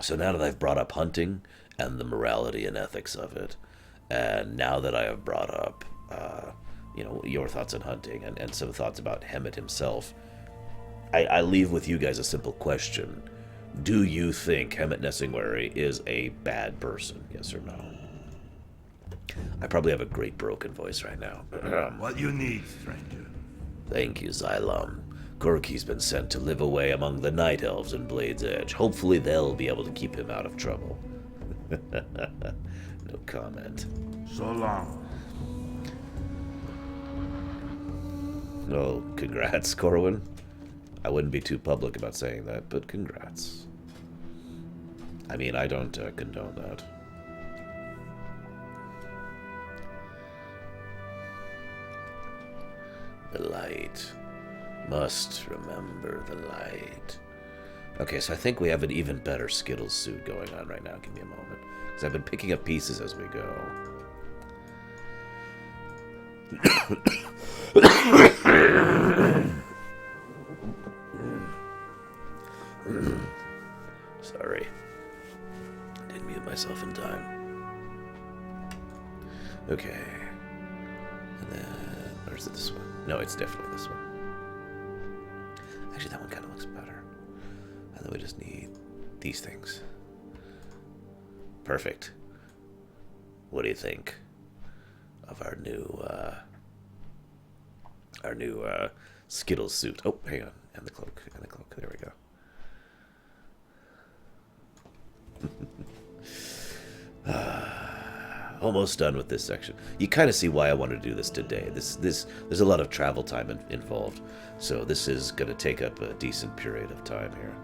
So now that I've brought up hunting and the morality and ethics of it, and now that I have brought up, you know, your thoughts on hunting and some thoughts about Hemet himself, I leave with you guys a simple question. Do you think Hemet Nessingwary is a bad person? Yes or no? I probably have a great broken voice right now. What you need, stranger? Thank you, Xylem. Gorky's been sent to live away among the Night Elves in Blade's Edge. Hopefully they'll be able to keep him out of trouble. No comment. So long. Oh, congrats, Corwin. I wouldn't be too public about saying that, but congrats. I mean, I don't condone that. The light. Must remember the light. Okay, so I think we have an even better Skittles suit going on right now. Give me a moment. Because I've been picking up pieces as we go. Sorry. Didn't mute myself in time. Okay. And then, or is it this one? No, it's definitely this one. Actually, that one kind of looks better. And then we just need these things. Perfect. What do you think of our new Skittles suit? Oh, hang on. And the cloak. And the cloak. There we go. Almost done with this section. You kind of see why I wanted to do this today. There's a lot of travel time involved, so this is going to take up a decent period of time here.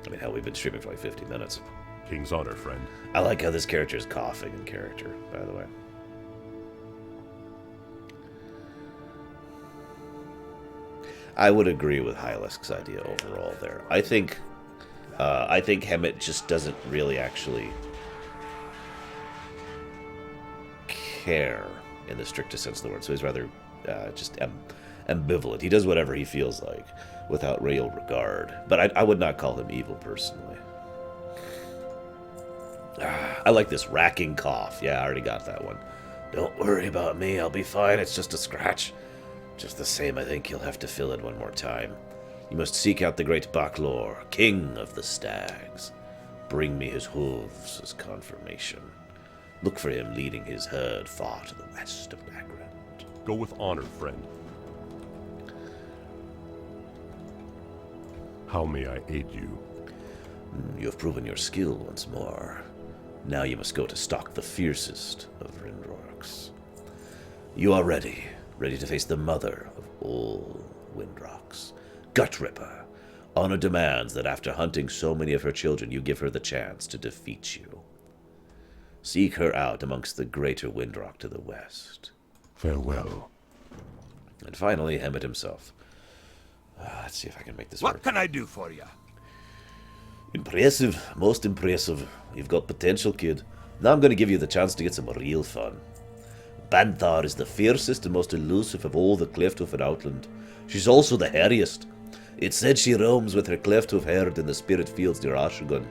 I mean, hell, we've been streaming for like 50 minutes. King's honor, friend. I like how this character is coughing in character, by the way. I would agree with Hylisk's idea overall there. I think Hemet just doesn't really actually care in the strictest sense of the word. So he's rather just ambivalent. He does whatever he feels like without real regard. But I would not call him evil personally. I like this racking cough. Yeah, I already got that one. Don't worry about me. I'll be fine. It's just a scratch. Just the same, I think you'll have to fill it one more time. You must seek out the great Baklor, king of the stags. Bring me his hooves as confirmation. Look for him leading his herd far to the west of Nagrand. Go with honor, friend. How may I aid you? You have proven your skill once more. Now you must go to stalk the fiercest of Rindorks. You are ready. ready to face the mother of all Windrocks. Gutripper. Honor demands that after hunting so many of her children, you give her the chance to defeat you. Seek her out amongst the greater Windrock to the west. Farewell. And finally, Hemet himself. Let's see if I can make this What work. can I do for you? Impressive. Most impressive. You've got potential, kid. Now I'm going to give you the chance to get some real fun. Banthar is the fiercest and most elusive of all the Clefthoof in Outland. She's also the hairiest. It's said she roams with her Clefthoof herd in the spirit fields near Ashugun.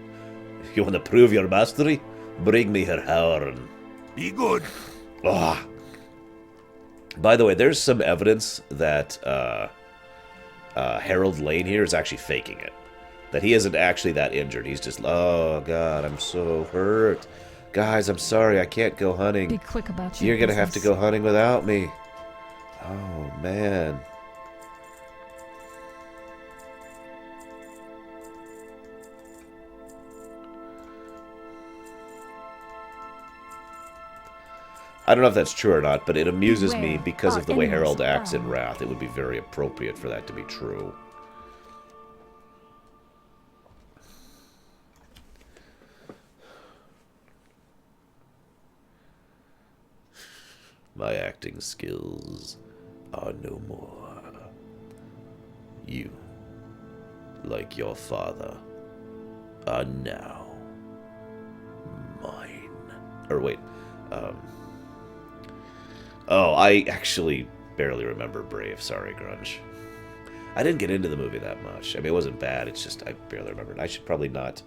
You want to prove your mastery? Bring me her horn. Be good. Ah. By the way, there's some evidence that Harold Lane here is actually faking it. That he isn't actually that injured. He's just, oh god, I'm so hurt. Guys, I'm sorry, I can't go hunting. Be quick about your You're gonna have to business. go hunting without me. Oh, man. I don't know if that's true or not, but it amuses me Beware, because our of the way enemies Harold acts in abound. Wrath. It would be very appropriate for that to be true. My acting skills are no more. You, like your father, are now mine. Or wait, oh, I actually barely remember Brave. Sorry, Grunge. I didn't get into the movie that much. I mean, it wasn't bad. It's just I barely remember it. I should probably not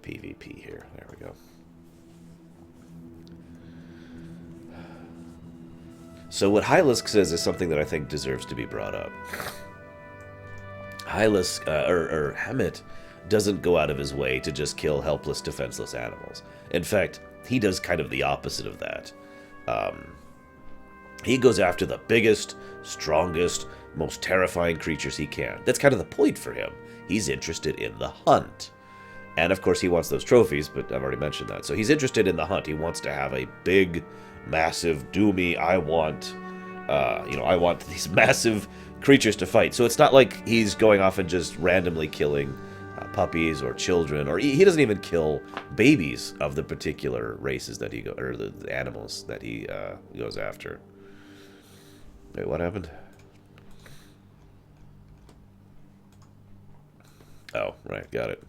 PvP here. There we go. So what Hylisk says is something that I think deserves to be brought up. Hylisk, or Hemet, doesn't go out of his way to just kill helpless, defenseless animals. In fact, he does kind of the opposite of that. He goes after the biggest, strongest, most terrifying creatures he can. That's kind of the point for him. He's interested in the hunt. And of course he wants those trophies, but I've already mentioned that. So he's interested in the hunt. He wants to have a big, massive, doomy, I want these massive creatures to fight. So it's not like he's going off and just randomly killing puppies or children, or he doesn't even kill babies of the particular races that he or the animals that he goes after. Wait, what happened? Oh, right, got it.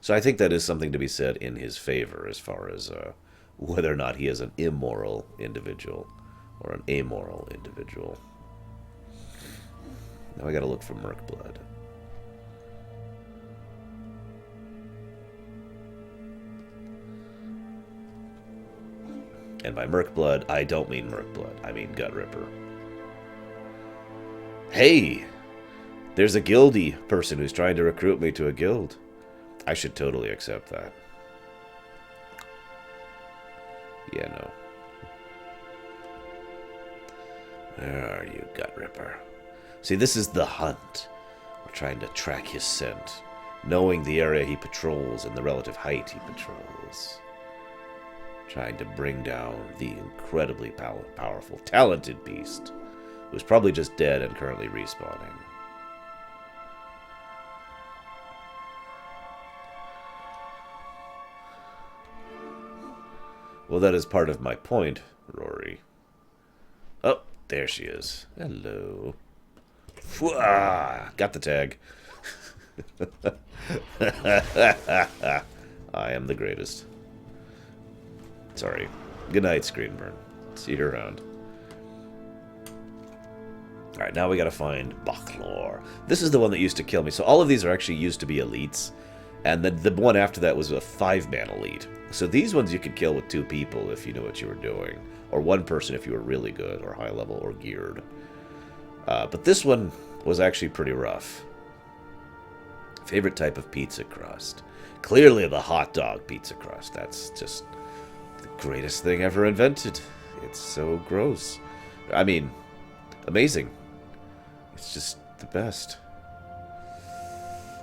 So I think that is something to be said in his favor as far as whether or not he is an immoral individual or an amoral individual. Now I gotta look for Merkblood. And by Merkblood, I don't mean Merkblood. I mean Gutripper. Hey! There's a guildy person who's trying to recruit me to a guild. I should totally accept that. Yeah, no. Where are you, Gutripper? See, this is the hunt. We're trying to track his scent, knowing the area he patrols and the relative height he patrols. Trying to bring down the incredibly powerful, talented beast, who's probably just dead and currently respawning. Well, that is part of my point, Rory. Oh, there she is. Hello. Fwah! Got the tag. I am the greatest. Sorry. Good night, Screenburn. See you around. Alright, now we gotta find Bachlor. This is the one that used to kill me. So all of these are actually used to be elites. And then the one after that was a 5-man elite. So these ones you could kill with 2 people if you knew what you were doing. Or 1 person if you were really good, or high level, or geared. But this one was actually pretty rough. Favorite type of pizza crust. Clearly the hot dog pizza crust. That's just the greatest thing ever invented. It's so gross. I mean, amazing. It's just the best.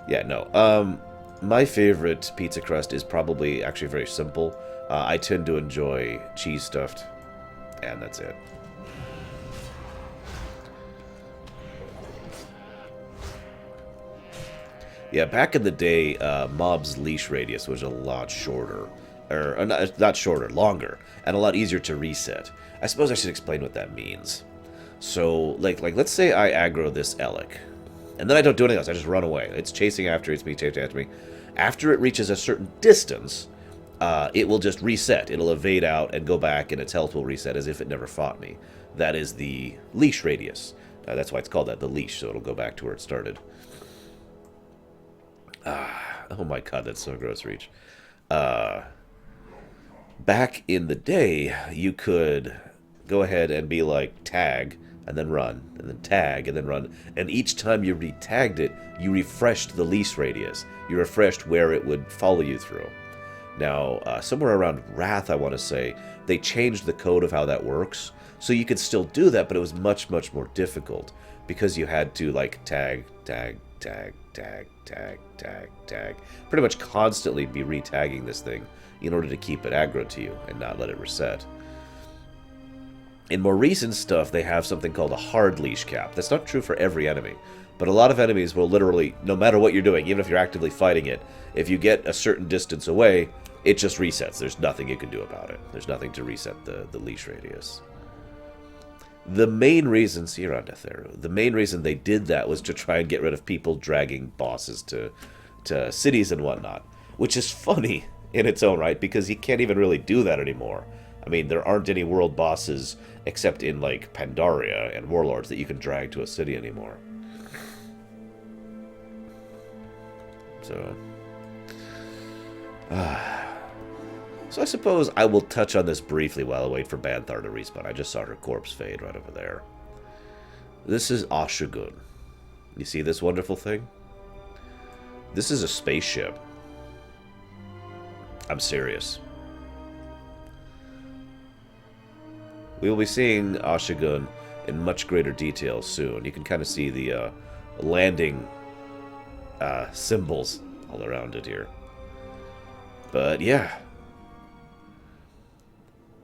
Yeah, no. My favorite pizza crust is probably actually very simple. I tend to enjoy cheese stuffed, and that's it. Yeah, back in the day, mob's leash radius was a lot shorter. Or not shorter, longer. And a lot easier to reset. I suppose I should explain what that means. So, like let's say I aggro this Elec. And then I don't do anything else, I just run away. It's chasing after me. After it reaches a certain distance, it will just reset. It'll evade out and go back, and its health will reset as if it never fought me. That is the leash radius. That's why it's called that, the leash, so it'll go back to where it started. Oh my god, that's so gross, Reach. Back in the day, you could go ahead and be like, tag, and then run, and then tag, and then run. And each time you re-tagged it, you refreshed the leash radius. You refreshed where it would follow you through. Now, somewhere around Wrath, I want to say, they changed the code of how that works. So you could still do that, but it was much, much more difficult. Because you had to, like, tag, tag, tag, tag, tag, tag, tag. Pretty much constantly be re-tagging this thing in order to keep it aggro to you and not let it reset. In more recent stuff, they have something called a hard leash cap. That's not true for every enemy, but a lot of enemies will literally, no matter what you're doing, even if you're actively fighting it, if you get a certain distance away, it just resets. There's nothing you can do about it. There's nothing to reset the leash radius. The main reason, see, you're on Deatheru, the main reason they did that was to try and get rid of people dragging bosses to cities and whatnot, which is funny in its own right, because you can't even really do that anymore. I mean, there aren't any world bosses, except in, like, Pandaria and Warlords, that you can drag to a city anymore. So... So I suppose I will touch on this briefly while I wait for Banthar to respawn. I just saw her corpse fade right over there. This is Ashugun. You see this wonderful thing? This is a spaceship. I'm serious. We will be seeing Ashugun in much greater detail soon. You can kind of see the landing symbols all around it here. But yeah.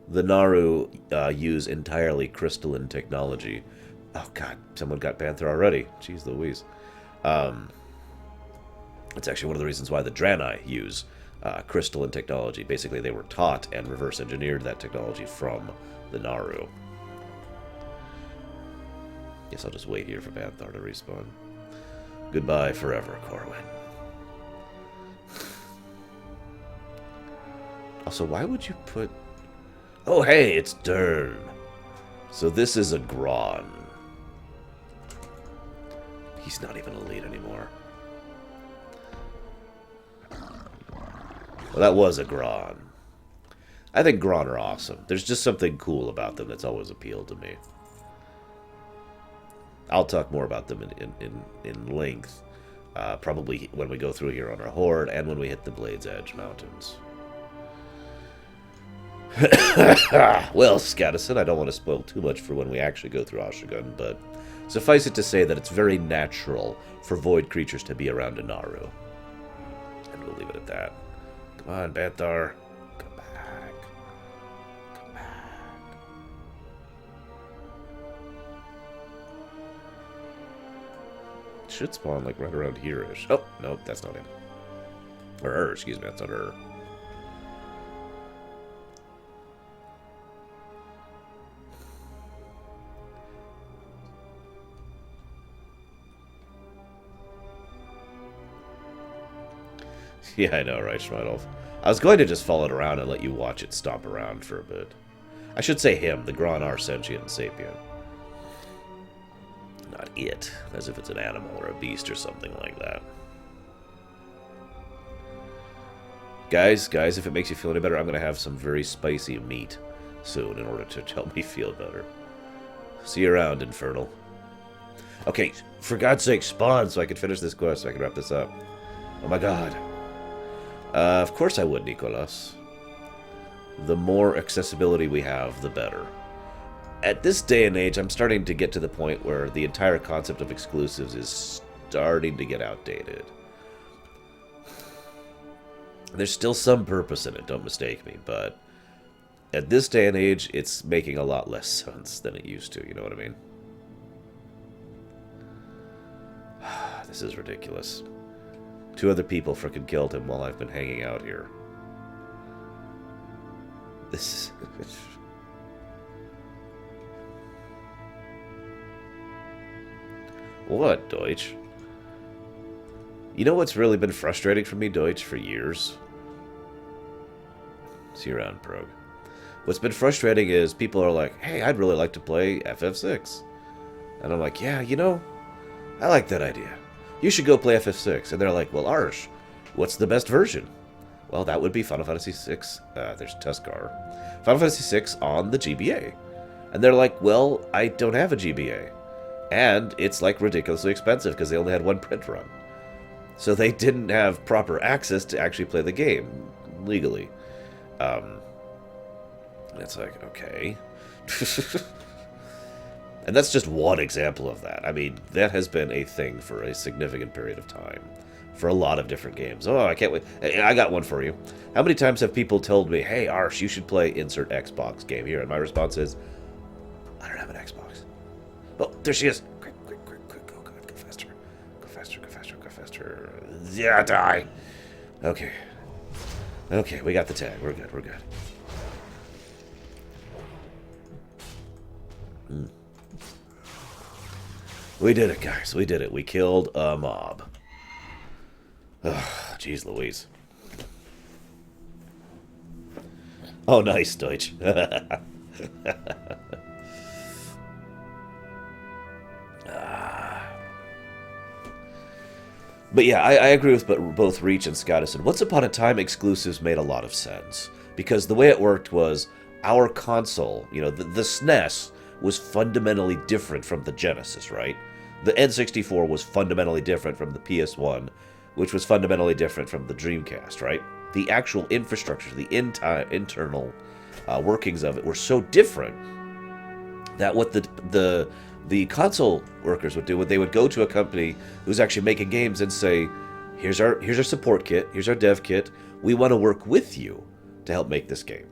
The Naru use entirely crystalline technology. Oh god, someone got Panther already. Jeez Louise. It's actually one of the reasons why the Draenei use crystalline technology. Basically, they were taught and reverse engineered that technology from the Naru. Guess I'll just wait here for Banthar to respawn. Goodbye forever, Corwin. Also, why would you put... Oh, hey, it's Dern. So this is a Gron. He's not even elite anymore. Well, that was a Gron. I think Gron are awesome. There's just something cool about them that's always appealed to me. I'll talk more about them in length. Probably when we go through here on our Horde and when we hit the Blade's Edge Mountains. Well, Scadison, I don't want to spoil too much for when we actually go through Ashugun, but suffice it to say that it's very natural for void creatures to be around a Naru. And we'll leave it at that. Come on, Banthar. Come back. Come back. It should spawn, like, right around here-ish. Oh, no, that's not him. Or her, excuse me, that's not her. Yeah, I know, right, Schmeidolf? I was going to just follow it around and let you watch it stomp around for a bit. I should say him. The Gron are sentient and sapient. Not it, as if it's an animal or a beast or something like that. Guys, if it makes you feel any better, I'm going to have some very spicy meat soon in order to help me feel better. See you around, Infernal. Okay, for God's sake, spawn so I can finish this quest, so I can wrap this up. Oh my god. Of course I would, Nicolas. The more accessibility we have, the better. At this day and age, I'm starting to get to the point where the entire concept of exclusives is starting to get outdated. There's still some purpose in it, don't mistake me, but at this day and age, it's making a lot less sense than it used to, you know what I mean? This is ridiculous. 2 other people frickin' killed him while I've been hanging out here. This is... What, Deutsch? You know what's really been frustrating for me, Deutsch, for years? See you around, Prog. What's been frustrating is people are like, hey, I'd really like to play FF6. And I'm like, yeah, you know, I like that idea. You should go play FF6. And they're like, well, Arsh, what's the best version? Well, that would be Final Fantasy VI. There's Tuskar. Final Fantasy VI on the GBA. And they're like, well, I don't have a GBA. And it's like ridiculously expensive because they only had 1 print run. So they didn't have proper access to actually play the game legally. It's like, okay. And that's just one example of that. I mean, that has been a thing for a significant period of time. For a lot of different games. Oh, I can't wait. I got one for you. How many times have people told me, hey, Arsh, you should play insert Xbox game here? And my response is, I don't have an Xbox. Oh, there she is. Quick. Go faster. Go faster. Yeah, die. Okay. Okay, we got the tag. We're good. We did it, guys. We did it. We killed a mob. Oh, jeez Louise. Oh, nice, Deutsch. But yeah, I agree with both Reach and Scottis. Once Upon a Time exclusives made a lot of sense. Because the way it worked was our console, you know, the SNES was fundamentally different from the Genesis, right? The N64 was fundamentally different from the PS1, which was fundamentally different from the Dreamcast, right? The actual infrastructure, the internal workings of it were so different that what the console workers would do, they would go to a company who's actually making games and say, here's our support kit, here's our dev kit, we want to work with you to help make this game.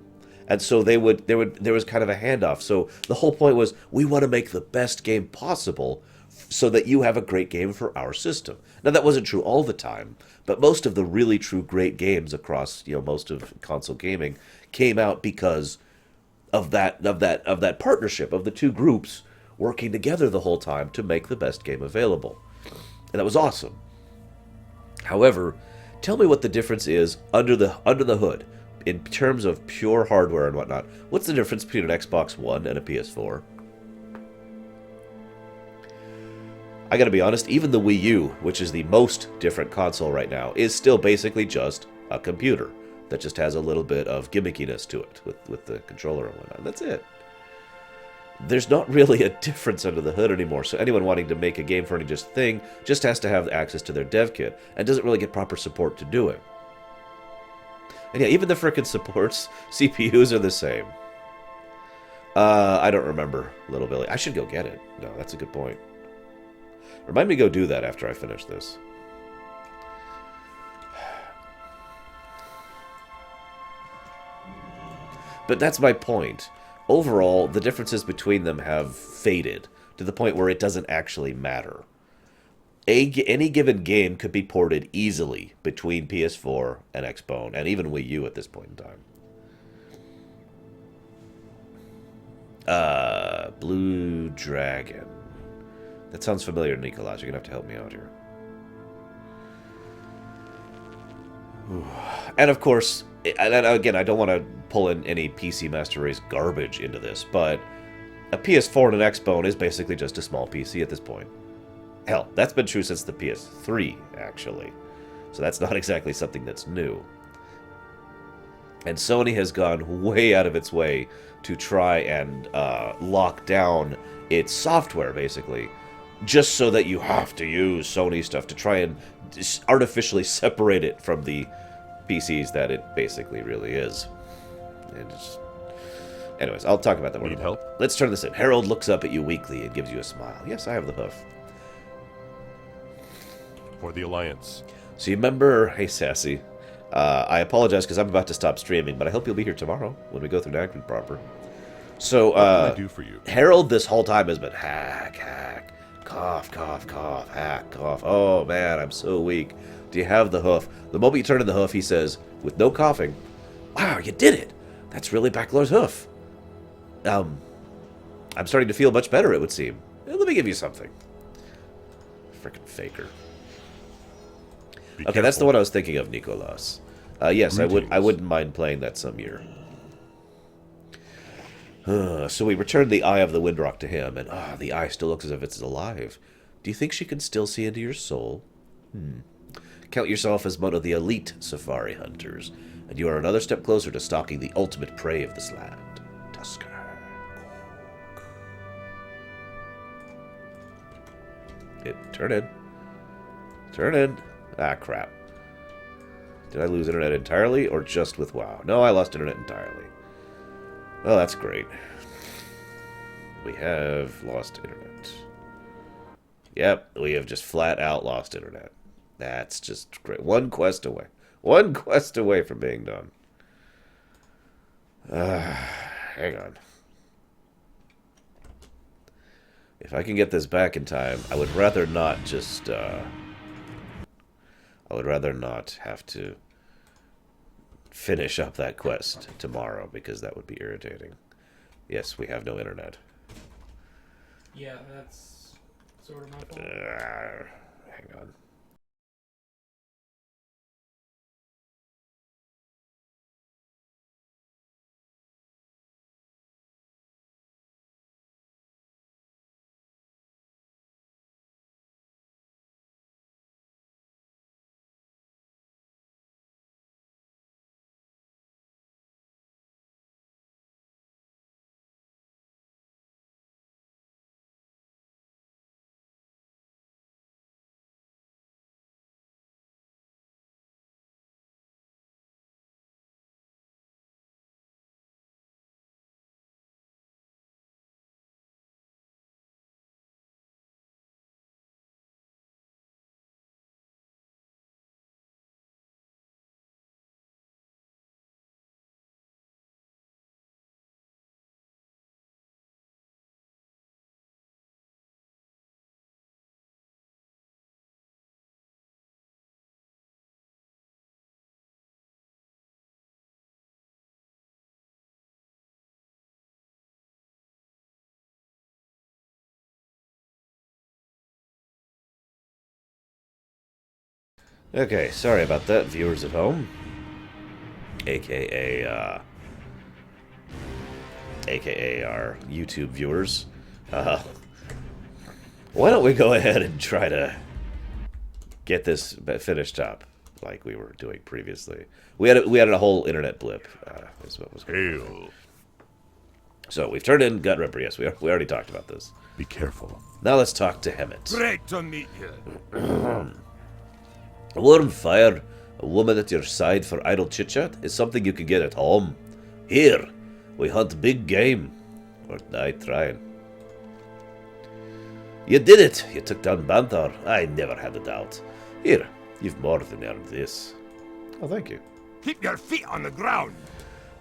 And so there was kind of a handoff. So the whole point was, we want to make the best game possible so that you have a great game for our system. Now that wasn't true all the time, but most of the really true great games across, you know, most of console gaming came out because of that partnership of the two groups working together the whole time to make the best game available. And that was awesome. However, tell me what the difference is under the hood in terms of pure hardware and whatnot. What's the difference between an Xbox One and a PS4? I gotta be honest, even the Wii U, which is the most different console right now, is still basically just a computer that just has a little bit of gimmickiness to it with the controller and whatnot. That's it. There's not really a difference under the hood anymore, so anyone wanting to make a game for any just thing just has to have access to their dev kit and doesn't really get proper support to do it. And yeah, even the frickin' supports, CPUs are the same. I don't remember, Little Billy. I should go get it. No, that's a good point. Remind me to go do that after I finish this. But that's my point. Overall, the differences between them have faded to the point where it doesn't actually matter. Any given game could be ported easily between PS4 and Xbone, and even Wii U at this point in time. Blue Dragon. That sounds familiar, Nicolaj. You're going to have to help me out here. And of course, and again, I don't want to pull in any PC Master Race garbage into this, but a PS4 and an Xbone is basically just a small PC at this point. Hell, that's been true since the PS3, actually. So that's not exactly something that's new. And Sony has gone way out of its way to try and lock down its software, basically, just so that you have to use Sony stuff to try and artificially separate it from the PCs that it basically really is. And just... Anyways, I'll talk about that more. Need help? Let's turn this in. Harold looks up at you weakly and gives you a smile. Yes, I have the hoof. For the Alliance. So you remember, hey Sassy, I apologize because I'm about to stop streaming, but I hope you'll be here tomorrow when we go through Nagrand proper. So, What can I do for you? Harold this whole time has been hack, hack, cough, cough, cough, hack, cough. Oh, man, I'm so weak. Do you have the hoof? The moment you turn in the hoof, he says, with no coughing, wow, you did it. That's really Backlor's hoof. I'm starting to feel much better, it would seem. Let me give you something. Frickin' faker. Okay, that's the one I was thinking of, Nicolas. Yes, I wouldn't mind playing that some year. So we returned the Eye of the Windrock to him, and the eye still looks as if it's alive. Do you think she can still see into your soul? Count yourself as one of the elite safari hunters, and you are another step closer to stalking the ultimate prey of this land, Tusker. Turn in. Turn in. Ah, crap. Did I lose internet entirely, or just with WoW? No, I lost internet entirely. Oh, that's great. We have lost internet. Yep, we have just flat out lost internet. That's just great. One quest away. One quest away from being done. Hang on. If I can get this back in time, I would rather not just, I would rather not have to finish up that quest tomorrow, because that would be irritating. Yes, we have no internet. Yeah, that's sort of my fault. Hang on. Okay, sorry about that, viewers at home. AKA our YouTube viewers. Why don't we go ahead and try to get this finished up like we were doing previously? We had a whole internet blip. Is what was going on. Hail. So we've turned in Gut Ripper. Yes, we already talked about this. Be careful. Now let's talk to Hemet. Great to meet you. A warm fire, a woman at your side for idle chit-chat is something you can get at home. Here, we hunt big game. Or die trying. You did it! You took down Banthar. I never had a doubt. Here, you've more than earned this. Oh, thank you. Keep your feet on the ground.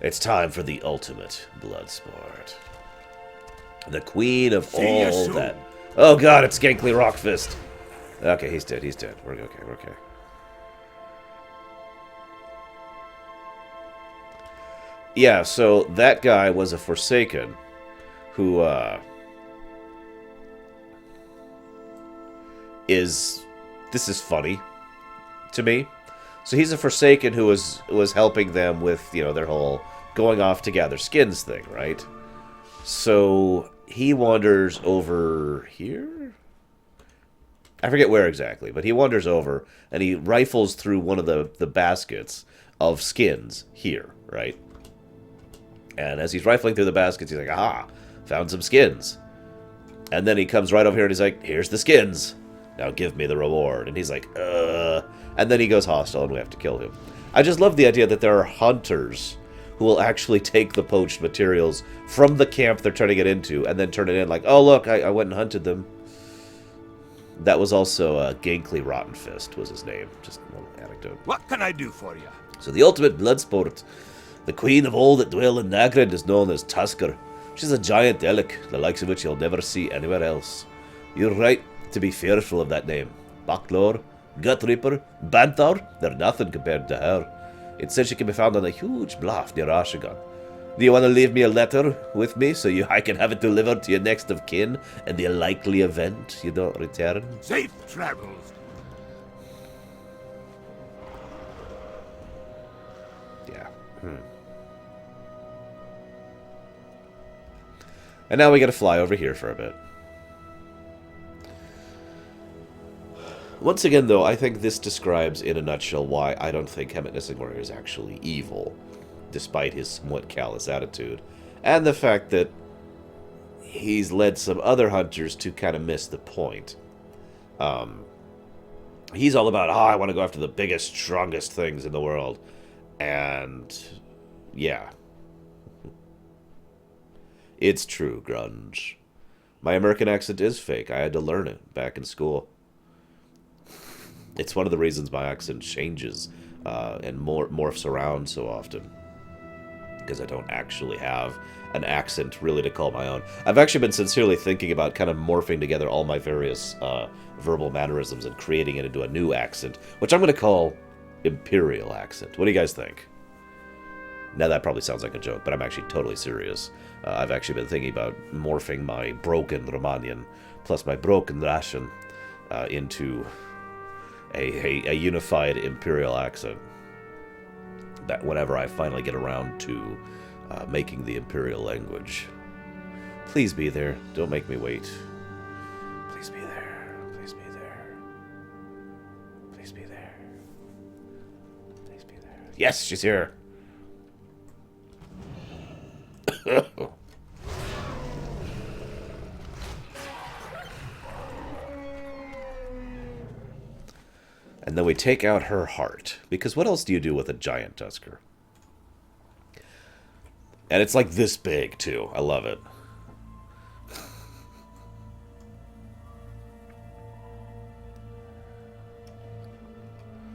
It's time for the ultimate blood sport. The queen of See you all soon. that. Oh god, it's Gankly Rockfist. Okay, he's dead, he's dead. We're okay, we're okay. Yeah, so that guy was a Forsaken who, this is funny to me. So he's a Forsaken who was helping them with, you know, their whole going off to gather skins thing, right? So he wanders over here? I forget where exactly, but he wanders over and he rifles through one of the baskets of skins here, right? And as he's rifling through the baskets, he's like, aha, found some skins. And then he comes right over here and he's like, here's the skins. Now give me the reward. And he's like, And then he goes hostile and we have to kill him. I just love the idea that there are hunters who will actually take the poached materials from the camp they're trying to get into and then turn it in like, oh, look, I went and hunted them. That was also Gankly Rottenfist was his name. Just a little anecdote. What can I do for you? So the ultimate blood sport. The queen of all that dwell in Nagrand is known as Tusker. She's a giant elk, the likes of which you'll never see anywhere else. You're right to be fearful of that name. Backlor, Gut Reaper, Banthor, they're nothing compared to her. It says she can be found on a huge bluff near Ashigan. Do you want to leave me a letter with me so I can have it delivered to your next of kin in the likely event you don't return? Safe travels. Yeah. And now we gotta fly over here for a bit. Once again, though, I think this describes in a nutshell why I don't think Hemet Nissigor is actually evil, despite his somewhat callous attitude, and the fact that he's led some other hunters to kind of miss the point. He's all about, I want to go after the biggest, strongest things in the world. And, yeah. It's true, Grunge. My American accent is fake. I had to learn it back in school. It's one of the reasons my accent changes and morphs around so often. Because I don't actually have an accent really to call my own. I've actually been sincerely thinking about kind of morphing together all my various verbal mannerisms and creating it into a new accent, which I'm going to call Imperial accent. What do you guys think? Now that probably sounds like a joke, but I'm actually totally serious. I've actually been thinking about morphing my broken Romanian plus my broken Russian into a unified Imperial accent. That whenever I finally get around to making the Imperial language. Please be there. Don't make me wait. Please be there. Please be there. Please be there. Please be there. Yes, she's here. And then we take out her heart. Because what else do you do with a giant Tusker? And it's like this big, too. I love it.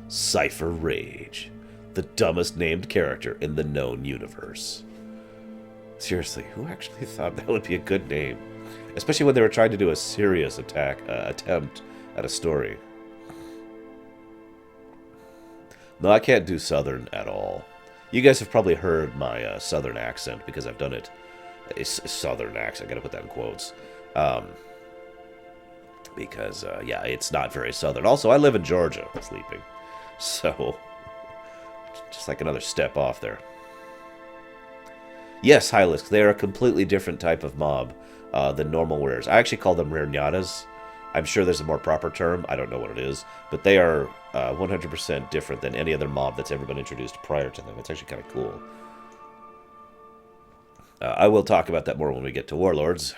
Cypher Rage. The dumbest named character in the known universe. Seriously, who actually thought that would be a good name? Especially when they were trying to do a serious attempt at a story. No, I can't do Southern at all. You guys have probably heard my Southern accent because I've done it. It's a Southern accent. I gotta put that in quotes. Because, yeah, it's not very Southern. Also, I live in Georgia, sleeping. So, just like another step off there. Yes, Hylisk, they are a completely different type of mob than normal warriors. I actually call them Rernyanas. I'm sure there's a more proper term. I don't know what it is. But they are 100% different than any other mob that's ever been introduced prior to them. It's actually kind of cool. I will talk about that more when we get to Warlords.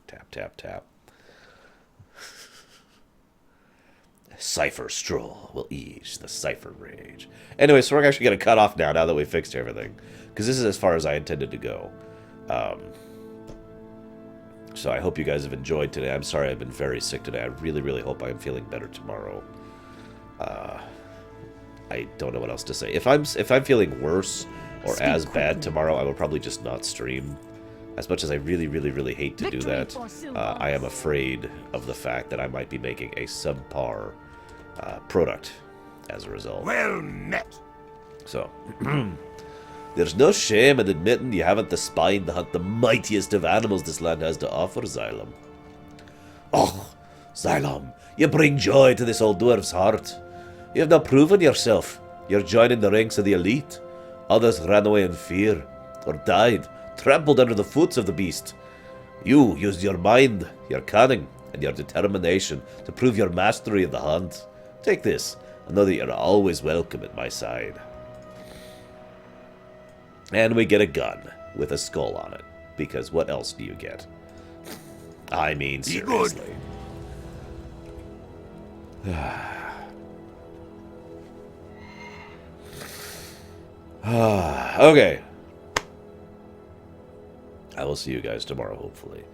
Tap, tap, tap. Cypher Stroll will ease the Cypher Rage. Anyway, so we're actually going to cut off now that we fixed everything. Because this is as far as I intended to go. So I hope you guys have enjoyed today. I'm sorry I've been very sick today. I really, really hope I'm feeling better tomorrow. I don't know what else to say. If I'm feeling worse or as bad tomorrow, I will probably just not stream. As much as I really, really, really hate to do that, I am afraid of the fact that I might be making a subpar product as a result. Well met. So, there's no shame in admitting you haven't the spine to hunt the mightiest of animals this land has to offer, Xylem. Oh, Xylem, you bring joy to this old dwarf's heart. You have now proven yourself. You're joining the ranks of the elite. Others ran away in fear, or died, trampled under the foot of the beast. You used your mind, your cunning, and your determination to prove your mastery of the hunt. Take this, and know that you're always welcome at my side. And we get a gun with a skull on it, because what else do you get? I mean, seriously. Okay. I will see you guys tomorrow, hopefully.